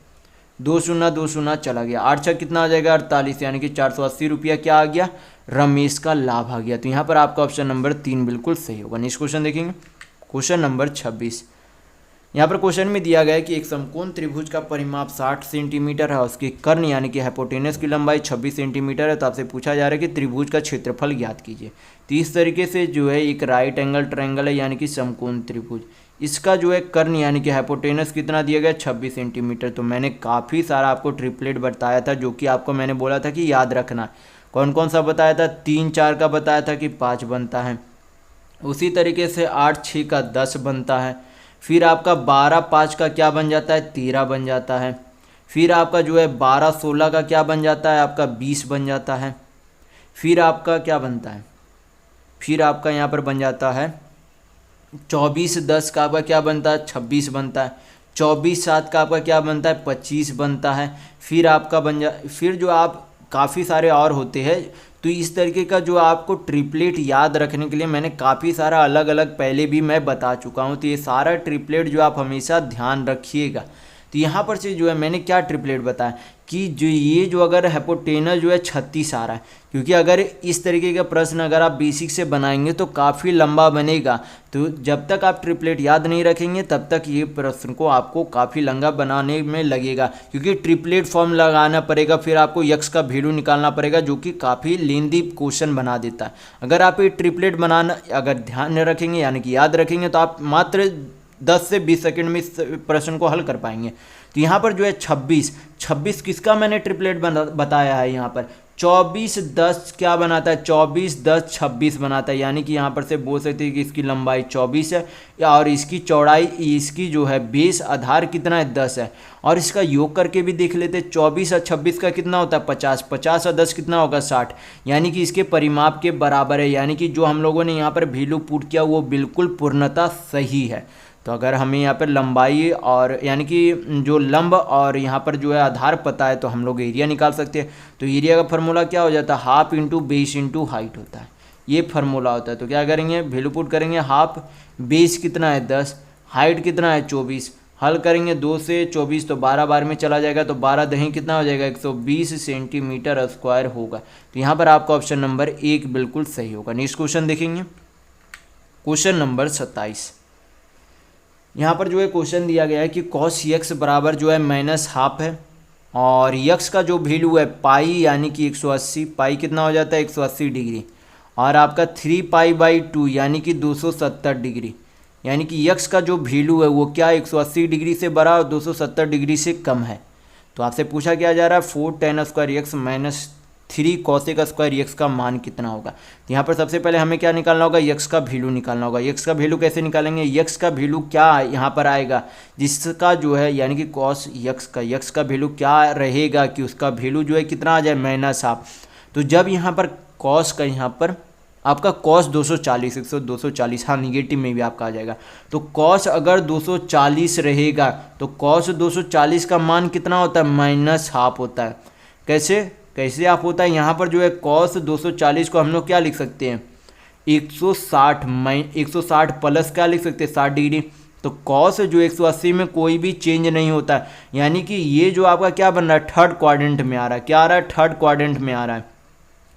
2 शून्य 2 शून्य चला गया, 8 छः कितना आ जाएगा 48, यानी कि 480 रुपया क्या आ गया, रमेश का लाभ आ गया। तो यहाँ पर आपका ऑप्शन नंबर 3 बिल्कुल सही होगा। नेक्स्ट क्वेश्चन देखेंगे, क्वेश्चन नंबर 26। यहाँ पर क्वेश्चन में दिया गया है कि एक समकोण त्रिभुज का परिमाप 60 सेंटीमीटर है, उसकी कर्ण यानी कि हाइपोटेनस की लंबाई 26 सेंटीमीटर है। तो आपसे पूछा जा रहा है कि त्रिभुज का क्षेत्रफल ज्ञात कीजिए। तो इस तरीके से जो है एक राइट एंगल ट्रायंगल है यानी कि समकोण त्रिभुज, इसका जो है कर्ण यानी कि हाइपोटेनस कितना दिया गया 26 सेंटीमीटर। तो मैंने काफ़ी सारा आपको ट्रिपलेट बताया था, जो कि आपको मैंने बोला था कि याद रखना। कौन कौन सा बताया था, 3 4 का बताया था कि 5 बनता है, उसी तरीके से 8 6 का 10 बनता है, फिर आपका 12 5 का क्या बन जाता है 13 बन जाता है, फिर आपका जो है 12 16 का क्या बन जाता है आपका 20 बन जाता है, फिर आपका क्या बनता है, फिर आपका यहाँ पर बन जाता है 24 10 का आपका क्या बनता है 26 बनता है, 24 7 का आपका क्या बनता है 25 बनता है, फिर आपका फिर जो आप काफ़ी सारे और होते हैं। तो इस तरीके का जो आपको ट्रिपलेट याद रखने के लिए मैंने काफ़ी सारा अलग अलग पहले भी मैं बता चुका हूँ। तो ये सारा ट्रिपलेट जो आप हमेशा ध्यान रखिएगा। तो यहाँ पर से जो है मैंने क्या ट्रिपलेट बताया कि जो ये जो अगर हाइपोटेनस जो है 36 आ रहा है, क्योंकि अगर इस तरीके का प्रश्न अगर आप बेसिक से बनाएंगे तो काफ़ी लंबा बनेगा। तो जब तक आप ट्रिपलेट याद नहीं रखेंगे तब तक ये प्रश्न को आपको काफ़ी लंबा बनाने में लगेगा, क्योंकि ट्रिपलेट फॉर्म लगाना पड़ेगा, फिर आपको यक्स का वैल्यू निकालना पड़ेगा, जो कि काफ़ी लेंदी क्वेश्चन बना देता है। अगर आप ये ट्रिपलेट बनाना अगर ध्यान में रखेंगे यानी कि याद रखेंगे तो आप मात्र 10 से 20 सेकंड में इस प्रश्न को हल कर पाएंगे। तो यहाँ पर जो है 26 किसका मैंने ट्रिपलेट बताया है, यहाँ पर 24 10 क्या बनाता है 24 10 26 बनाता है। यानी कि यहाँ पर से बोल सकते हैं कि इसकी लंबाई 24 है और इसकी चौड़ाई इसकी जो है बेस आधार कितना है 10 है। और इसका योग करके भी देख लेते, 24 और 26 का कितना होता है 50, 50 और 10 कितना होगा 60, यानी कि इसके परिमाप के बराबर है। यानी कि जो हम लोगों ने यहाँ पर वैल्यू पुट किया वो बिल्कुल पूर्णतः सही है। तो अगर हमें यहाँ पर लंबाई और यानी कि जो लंब और यहाँ पर जो है आधार पता है तो हम लोग एरिया निकाल सकते हैं। तो एरिया का फार्मूला क्या हो जाता है, half into base into height होता है, ये फार्मूला होता है। तो क्या करेंगे, वैल्यू पुट करेंगे, हाफ बेस कितना है 10, हाइट कितना है 24, हल करेंगे 2 से 24 तो 12 बार में चला जाएगा, तो 12 दही कितना हो जाएगा 120 सेंटीमीटर स्क्वायर होगा। तो यहाँ पर आपका ऑप्शन नंबर 1 बिल्कुल सही होगा। नेक्स्ट क्वेश्चन देखेंगे, क्वेश्चन नंबर 27। यहाँ पर जो है क्वेश्चन दिया गया है कि cos x बराबर जो है -12 है और x का जो वैल्यू है पाई यानी कि 180, पाई कितना हो जाता है 180 डिग्री, और आपका 3π/2 यानी कि 270 डिग्री, यानी कि x का जो वैल्यू है वो क्या 180 डिग्री से बड़ा और 270 डिग्री से कम है। तो आपसे पूछा क्या जा रहा है 4 tan² x - 3 cos² x का मान कितना होगा। तो यहाँ पर सबसे पहले हमें क्या निकालना होगा, x का वैल्यू निकालना होगा। x का वैल्यू कैसे निकालेंगे, x का वैल्यू क्या यहाँ पर आएगा जिसका जो है यानी कि cos x का वैल्यू क्या रहेगा कि उसका वैल्यू जो है कितना आ जाए -12। तो जब यहाँ पर cos का यहाँ पर आपका cos 240 हाँ निगेटिव में भी आपका आ जाएगा। तो cos अगर 240 रहेगा तो cos 240 का मान कितना होता है -12 होता है। कैसे आप होता है, यहाँ पर जो है cos 240 को हम लोग क्या लिख सकते हैं 160 प्लस क्या लिख सकते हैं 60 डिग्री। तो cos जो 180 में कोई भी चेंज नहीं होता है, यानी कि ये जो आपका क्या बन रहा है थर्ड क्वाड्रेंट में आ रहा है, क्या आ रहा है थर्ड क्वाड्रेंट में आ रहा है।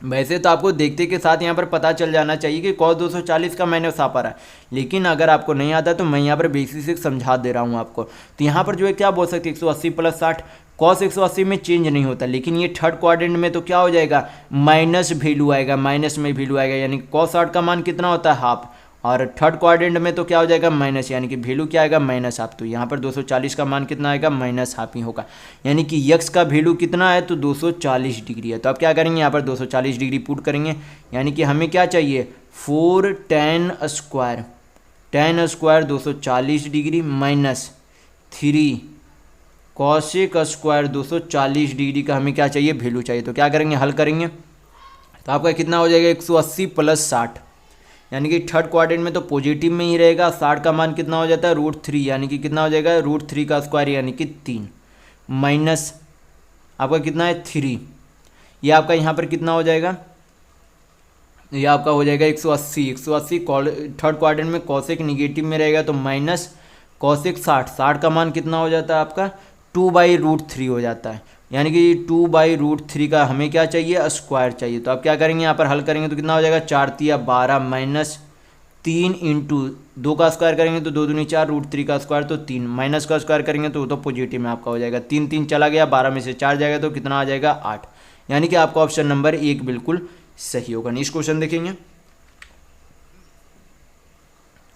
वैसे तो आपको देखते के साथ यहाँ पर पता चल जाना चाहिए कि cos 240 का -12 आ रहा है, लेकिन अगर आपको नहीं आता तो मैं यहाँ पर बेसिक समझा दे रहा हूँ आपको। तो यहाँ पर जो है क्या बोल सकते 180 + 60, cos 180 में चेंज नहीं होता, लेकिन ये थर्ड क्वाड्रेंट में तो क्या हो जाएगा माइनस वैल्यू आएगा, माइनस में वैल्यू आएगा, यानी cos 60 का मान कितना होता है हाफ, और थर्ड क्वाड्रेंट में तो क्या हो जाएगा माइनस, यानी कि वैल्यू क्या आएगा माइनस हाफ। तो यहाँ पर 240 का मान कितना आएगा माइनस हाफ ही होगा, यानी कि यक्स का वैल्यू कितना है तो 240 डिग्री है। तो अब क्या करेंगे यहाँ पर 240 डिग्री पुट करेंगे, यानी कि हमें क्या चाहिए 4 tan square, tan square 240 degree minus 3 cosec square 240 degree का हमें क्या चाहिए वैल्यू चाहिए। तो क्या करेंगे हल करेंगे तो आपका कितना हो जाएगा 180 प्लस 60, यानी कि थर्ड क्वाड्रेंट में तो पॉजिटिव में ही रहेगा। 60 का मान कितना हो जाता है √3, यानी कि कितना हो जाएगा √3 का स्क्वायर यानी कि 3 माइनस आपका कितना है 3, ये आपका यहाँ पर कितना हो जाएगा, ये आपका हो जाएगा 180 थर्ड क्वाड्रेंट में कॉसेक निगेटिव में रहेगा तो माइनस कॉसेक 60 का मान कितना हो जाता है आपका 2/√3 हो जाता है, यानी कि 2/√3 का हमें क्या चाहिए स्क्वायर चाहिए। तो आप क्या करेंगे यहाँ पर हल करेंगे तो कितना हो जाएगा 4 तिया 12 माइनस 3 इंटू 2 का स्क्वायर करेंगे तो 2 दूनी 4 √3 का स्क्वायर तो 3 माइनस का स्क्वायर करेंगे तो वो तो पॉजिटिव में आपका हो जाएगा 3 3 चला गया 12 में से 4 जाएगा तो कितना आ जाएगा 8, यानी कि आपका ऑप्शन नंबर 1 बिल्कुल सही होगा। नेक्स्ट क्वेश्चन देखेंगे,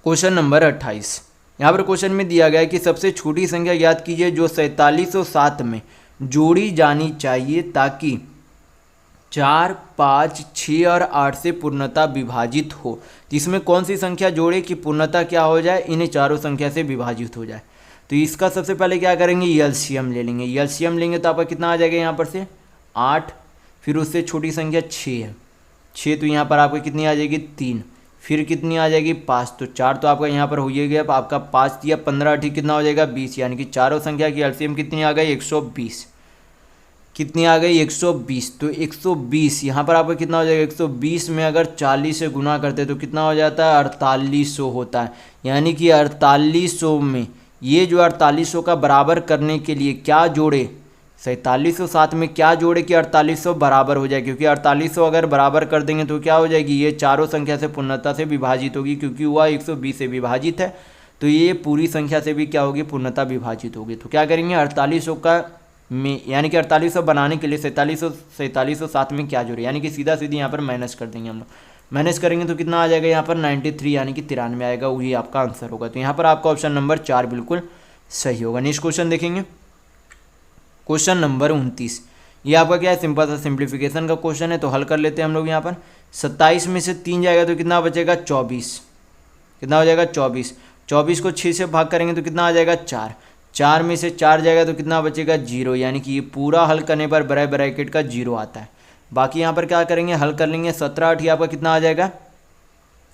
क्वेश्चन नंबर 28। यहाँ पर क्वेश्चन में दिया गया है कि सबसे छोटी संख्या याद कीजिए जो 4707 में जोड़ी जानी चाहिए ताकि 4, 5, 6 और 8 से पूर्णता विभाजित हो। इसमें कौन सी संख्या जोड़े कि पूर्णता क्या हो जाए इन्हें चारों संख्या से विभाजित हो जाए। तो इसका सबसे पहले क्या करेंगे एलसीएम ले लेंगे, एलसीएम लेंगे तो आपका कितना आ जाएगा यहाँ पर से 8, फिर उससे छोटी संख्या 6 है 6, तो यहाँ पर आपको कितनी आ जाएगी 3, फिर कितनी आ जाएगी 5, तो 4 तो आपका यहाँ पर हो ही गया। आपका 5 या 15 ठीक कितना हो जाएगा 20, यानी कि चारों संख्या की एलसीएम कितनी आ गई 120, कितनी आ गई 120। तो 120 यहाँ पर आपका कितना हो जाएगा 120 में अगर 40 से गुना करते तो कितना हो जाता है 4800 होता है, यानी कि 4800 में ये जो 4800 का बराबर करने के लिए क्या जोड़े 4707 में क्या जोड़े कि 4800 बराबर हो जाए, क्योंकि 4800 अगर बराबर कर देंगे तो क्या हो जाएगी ये चारों संख्या से पूर्णता से विभाजित होगी, क्योंकि वह 120 से विभाजित है तो ये पूरी संख्या से भी क्या होगी पूर्णता विभाजित होगी। तो क्या करेंगे 4800 का में यानी कि 4800 बनाने के लिए 4707 में क्या जोड़े, यानी कि सीधा सीधी यहाँ पर माइनस कर देंगे हम लोग, माइनस करेंगे तो कितना आ जाएगा यहाँ पर 93 यानी कि 93 आएगा, वही आपका आंसर होगा। तो यहाँ पर आपका ऑप्शन नंबर 4 बिल्कुल सही होगा। नेक्स्ट क्वेश्चन देखेंगे, क्वेश्चन नंबर 29। ये आपका क्या है सिंपल सा सिंप्लीफिकेशन का क्वेश्चन है, तो हल कर लेते हैं हम लोग। यहाँ पर 27 में से 3 जाएगा तो कितना बचेगा 24, कितना हो जाएगा 24, 24 को 6 से भाग करेंगे तो कितना आ जाएगा 4, 4 में से 4 जाएगा तो कितना बचेगा 0, यानी कि ये पूरा हल करने पर बराबर ब्रैकेट का 0 आता है। बाकी यहाँ पर क्या करेंगे हल कर लेंगे 17 8 आपका कितना आ जाएगा,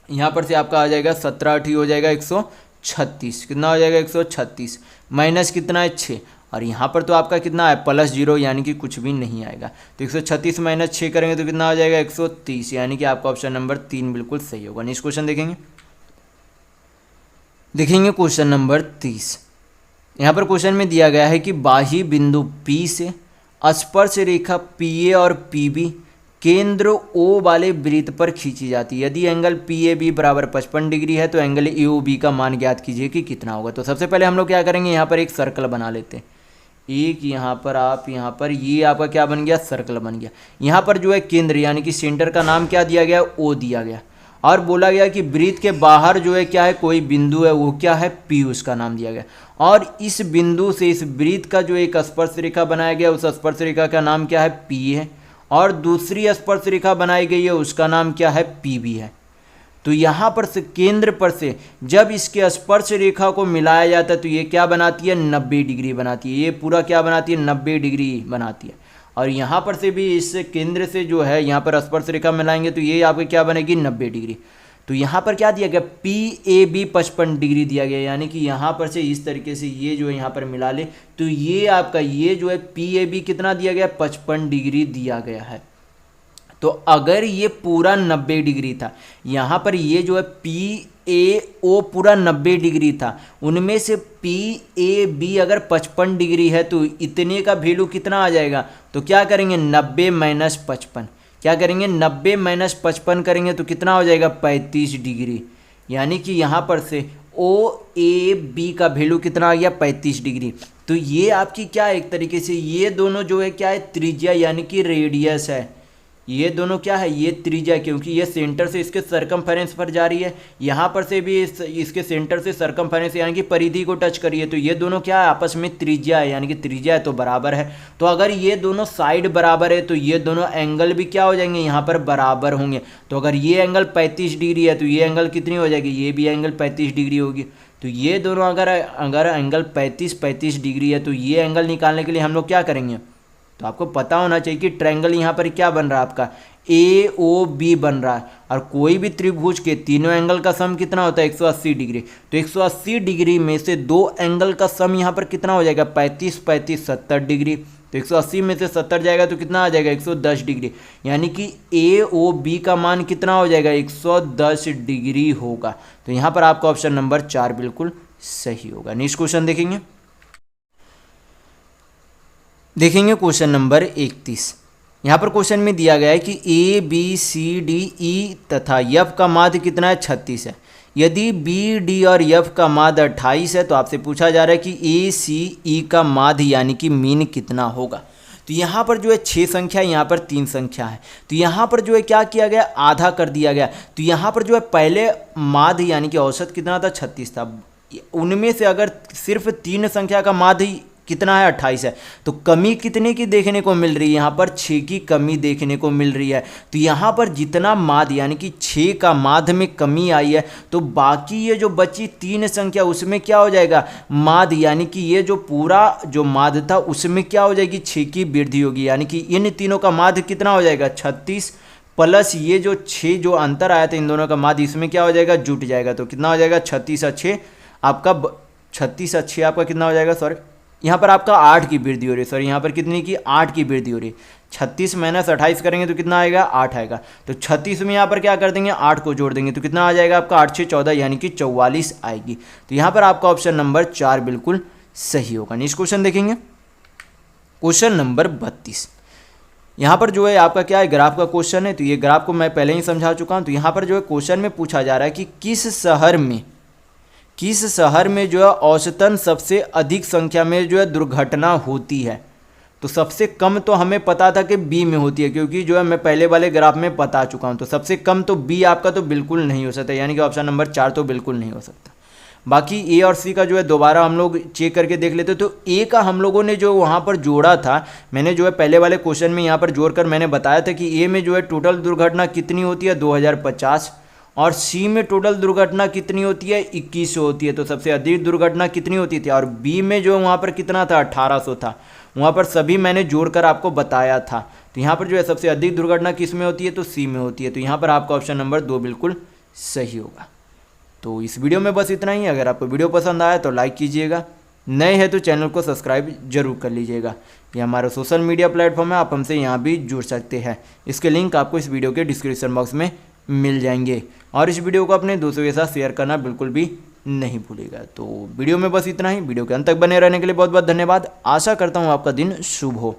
यहाँ पर से आपका आ जाएगा 17 8 हो जाएगा 136, कितना हो जाएगा 136 माइनस कितना है 6, और यहाँ पर तो आपका कितना है +0 यानी कि कुछ भी नहीं आएगा। तो 136 माइनस 6 करेंगे तो कितना आ जाएगा 130, यानी कि आपका ऑप्शन नंबर 3 बिल्कुल सही होगा। नेक्स्ट क्वेश्चन देखेंगे क्वेश्चन नंबर 30। यहाँ पर क्वेश्चन में दिया गया है कि बाह्य बिंदु P से स्पर्श रेखा PA और PB केंद्र O वाले वृत्त पर खींची जाती है। यदि एंगल PAB बराबर 55 डिग्री है तो एंगल AOB का मान ज्ञात कीजिए कि कितना होगा। तो सबसे पहले हम लोग क्या करेंगे यहाँ पर एक सर्कल बना लेते हैं, एक यहाँ पर आप यहाँ पर ये आपका क्या बन गया सर्कल बन गया। यहाँ पर जो है केंद्र यानी कि सेंटर का नाम क्या दिया गया O दिया गया, और बोला गया कि वृत्त के बाहर जो है क्या है कोई बिंदु है वो क्या है P, उसका नाम दिया गया। और इस बिंदु से इस वृत्त का जो एक स्पर्श रेखा बनाया गया उस स्पर्श रेखा का नाम क्या है P है, और दूसरी स्पर्श रेखा बनाई गई है उसका नाम क्या है PB है। तो यहाँ पर से केंद्र पर से जब इसके स्पर्श रेखा को मिलाया जाता है तो ये क्या बनाती है 90 डिग्री बनाती है, ये पूरा क्या बनाती है 90 डिग्री बनाती है। और यहाँ पर से भी इस केंद्र से जो है यहाँ पर स्पर्श रेखा मिलाएंगे तो ये आपकी क्या बनेगी 90 डिग्री। तो यहाँ पर क्या दिया गया PAB 55 डिग्री दिया गया, यानी कि यहाँ पर से इस तरीके से ये जो है यहाँ पर मिला ले तो ये आपका ये जो है PAB कितना दिया गया 55 डिग्री दिया गया है। तो अगर ये पूरा 90 डिग्री था, यहाँ पर ये जो है PAO पूरा 90 डिग्री था, उनमें से PAB अगर 55 डिग्री है तो इतने का वैल्यू कितना आ जाएगा। तो क्या करेंगे 90 माइनस 55, क्या करेंगे 90 माइनस 55 करेंगे तो कितना हो जाएगा 35 डिग्री, यानी कि यहाँ पर से OAB का वैल्यू कितना आ गया 35 डिग्री। तो ये आपकी क्या एक तरीके से ये दोनों जो है क्या है त्रिज्या यानी कि रेडियस है, ये दोनों क्या है, ये त्रिज्या, क्योंकि ये सेंटर से इसके सरकमफेरेंस पर जा रही है, यहाँ पर से भी इसके सेंटर से सरकमफेरेंस यानी कि परिधि को टच करिए, तो ये दोनों क्या है, आपस में त्रिज्या है, यानी कि त्रिज्या है तो बराबर है। तो अगर ये दोनों साइड बराबर है तो ये दोनों एंगल भी क्या हो जाएंगे, यहाँ पर बराबर होंगे। तो अगर ये एंगल 35 डिग्री है तो ये एंगल कितनी हो जाएगी, ये भी एंगल 35 डिग्री होगी। तो ये दोनों अगर अगर एंगल 35 डिग्री है तो ये एंगल निकालने के लिए हम लोग क्या करेंगे, तो आपको पता होना चाहिए कि ट्रायंगल यहाँ पर क्या बन रहा है, आपका AOB बन रहा है। और कोई भी त्रिभुज के तीनों एंगल का सम कितना होता है, 180 डिग्री। तो 180 डिग्री में से दो एंगल का सम यहाँ पर कितना हो जाएगा, 35 35 70 डिग्री। तो 180 में से 70 जाएगा तो कितना आ जाएगा, 110 डिग्री। यानी कि AOB का मान कितना हो जाएगा, 110 डिग्री होगा। तो यहाँ पर आपका ऑप्शन नंबर 4 बिल्कुल सही होगा। नेक्स्ट क्वेश्चन देखेंगे क्वेश्चन नंबर 31। यहाँ पर क्वेश्चन में दिया गया है कि ABCDE तथा F का माध्य कितना है, 36 है। यदि BD और F का माध्य 28 है तो आपसे पूछा जा रहा है कि ACE का माध्य यानी कि मीन कितना होगा। तो यहाँ पर जो है 6 संख्या है, यहाँ पर 3 संख्या है। तो यहाँ पर जो है क्या किया गया, आधा कर दिया गया। तो यहाँ पर जो है पहले माध्य यानी कि औसत कितना था, 36 था। उनमें से अगर सिर्फ 3 संख्या का माध्य कितना है, 28 है, तो कमी कितने की देखने को मिल रही है, यहाँ पर 6 की कमी देखने को मिल रही है। तो यहाँ पर जितना माध्य यानी कि 6 का माध्य में कमी आई है, तो बाकी ये जो बची 3 संख्या उसमें क्या हो जाएगा, माध्य यानी कि ये जो पूरा जो माध्य था उसमें क्या हो जाएगी, 6 की वृद्धि होगी। यानी कि इन तीनों का माध्य कितना हो जाएगा, 36 प्लस ये जो 6 जो अंतर आया था इन दोनों का माध्य, इसमें क्या हो जाएगा, जुट जाएगा। तो कितना हो जाएगा, 36 और 6 आपका 36 और 6 आपका कितना हो जाएगा, सॉरी यहाँ पर आपका 8 की वृद्धि हो रही है, सॉरी यहाँ पर कितनी की, 8 की वृद्धि हो रही है। 36 माइनस 28 करेंगे तो कितना आएगा, 8 आएगा। तो 36 में यहाँ पर क्या कर देंगे, 8 को जोड़ देंगे तो कितना आ जाएगा आपका, 8 6 14 यानी कि 44 आएगी। तो यहाँ पर आपका ऑप्शन नंबर 4 बिल्कुल सही होगा। नेक्स्ट क्वेश्चन देखेंगे क्वेश्चन नंबर 32। यहाँ पर जो है आपका क्या है, ग्राफ का क्वेश्चन है। तो ये ग्राफ को मैं पहले ही समझा चुका हूँ। तो यहाँ पर जो है क्वेश्चन में पूछा जा रहा है कि किस शहर में जो है औसतन सबसे अधिक संख्या में जो है दुर्घटना होती है। तो सबसे कम तो हमें पता था कि बी में होती है, क्योंकि जो है मैं पहले वाले ग्राफ में बता चुका हूँ। तो सबसे कम तो बी आपका तो बिल्कुल नहीं हो सकता, यानी कि ऑप्शन नंबर 4 तो बिल्कुल नहीं हो सकता। बाकी ए और सी का जो है दोबारा हम लोग चेक करके देख लेते। तो ए का हम लोगों ने जो वहाँ पर जोड़ा था, मैंने जो है पहले वाले क्वेश्चन में यहाँ पर जोड़कर मैंने बताया था कि ए में जो है टोटल दुर्घटना कितनी होती है, 2050, और सी में टोटल दुर्घटना कितनी होती है, 2100 होती है। तो सबसे अधिक दुर्घटना कितनी होती थी, और बी में जो वहाँ पर कितना था, 1800 था। वहाँ पर सभी मैंने जोड़कर आपको बताया था। तो यहाँ पर जो है सबसे अधिक दुर्घटना किस में होती है, तो सी में होती है। तो यहाँ पर आपका ऑप्शन नंबर 2 बिल्कुल सही होगा। तो इस वीडियो में बस इतना ही। अगर आपको वीडियो पसंद आया तो लाइक कीजिएगा, नए हैं तो चैनल को सब्सक्राइब जरूर कर लीजिएगा। ये हमारा सोशल मीडिया प्लेटफॉर्म है, आप हमसे यहाँ भी जुड़ सकते हैं। इसके लिंक आपको इस वीडियो के डिस्क्रिप्शन बॉक्स में मिल जाएंगे। और इस वीडियो को अपने दोस्तों के साथ शेयर करना बिल्कुल भी नहीं भूलिएगा। तो वीडियो में बस इतना ही। वीडियो के अंत तक बने रहने के लिए बहुत बहुत धन्यवाद। आशा करता हूँ आपका दिन शुभ हो।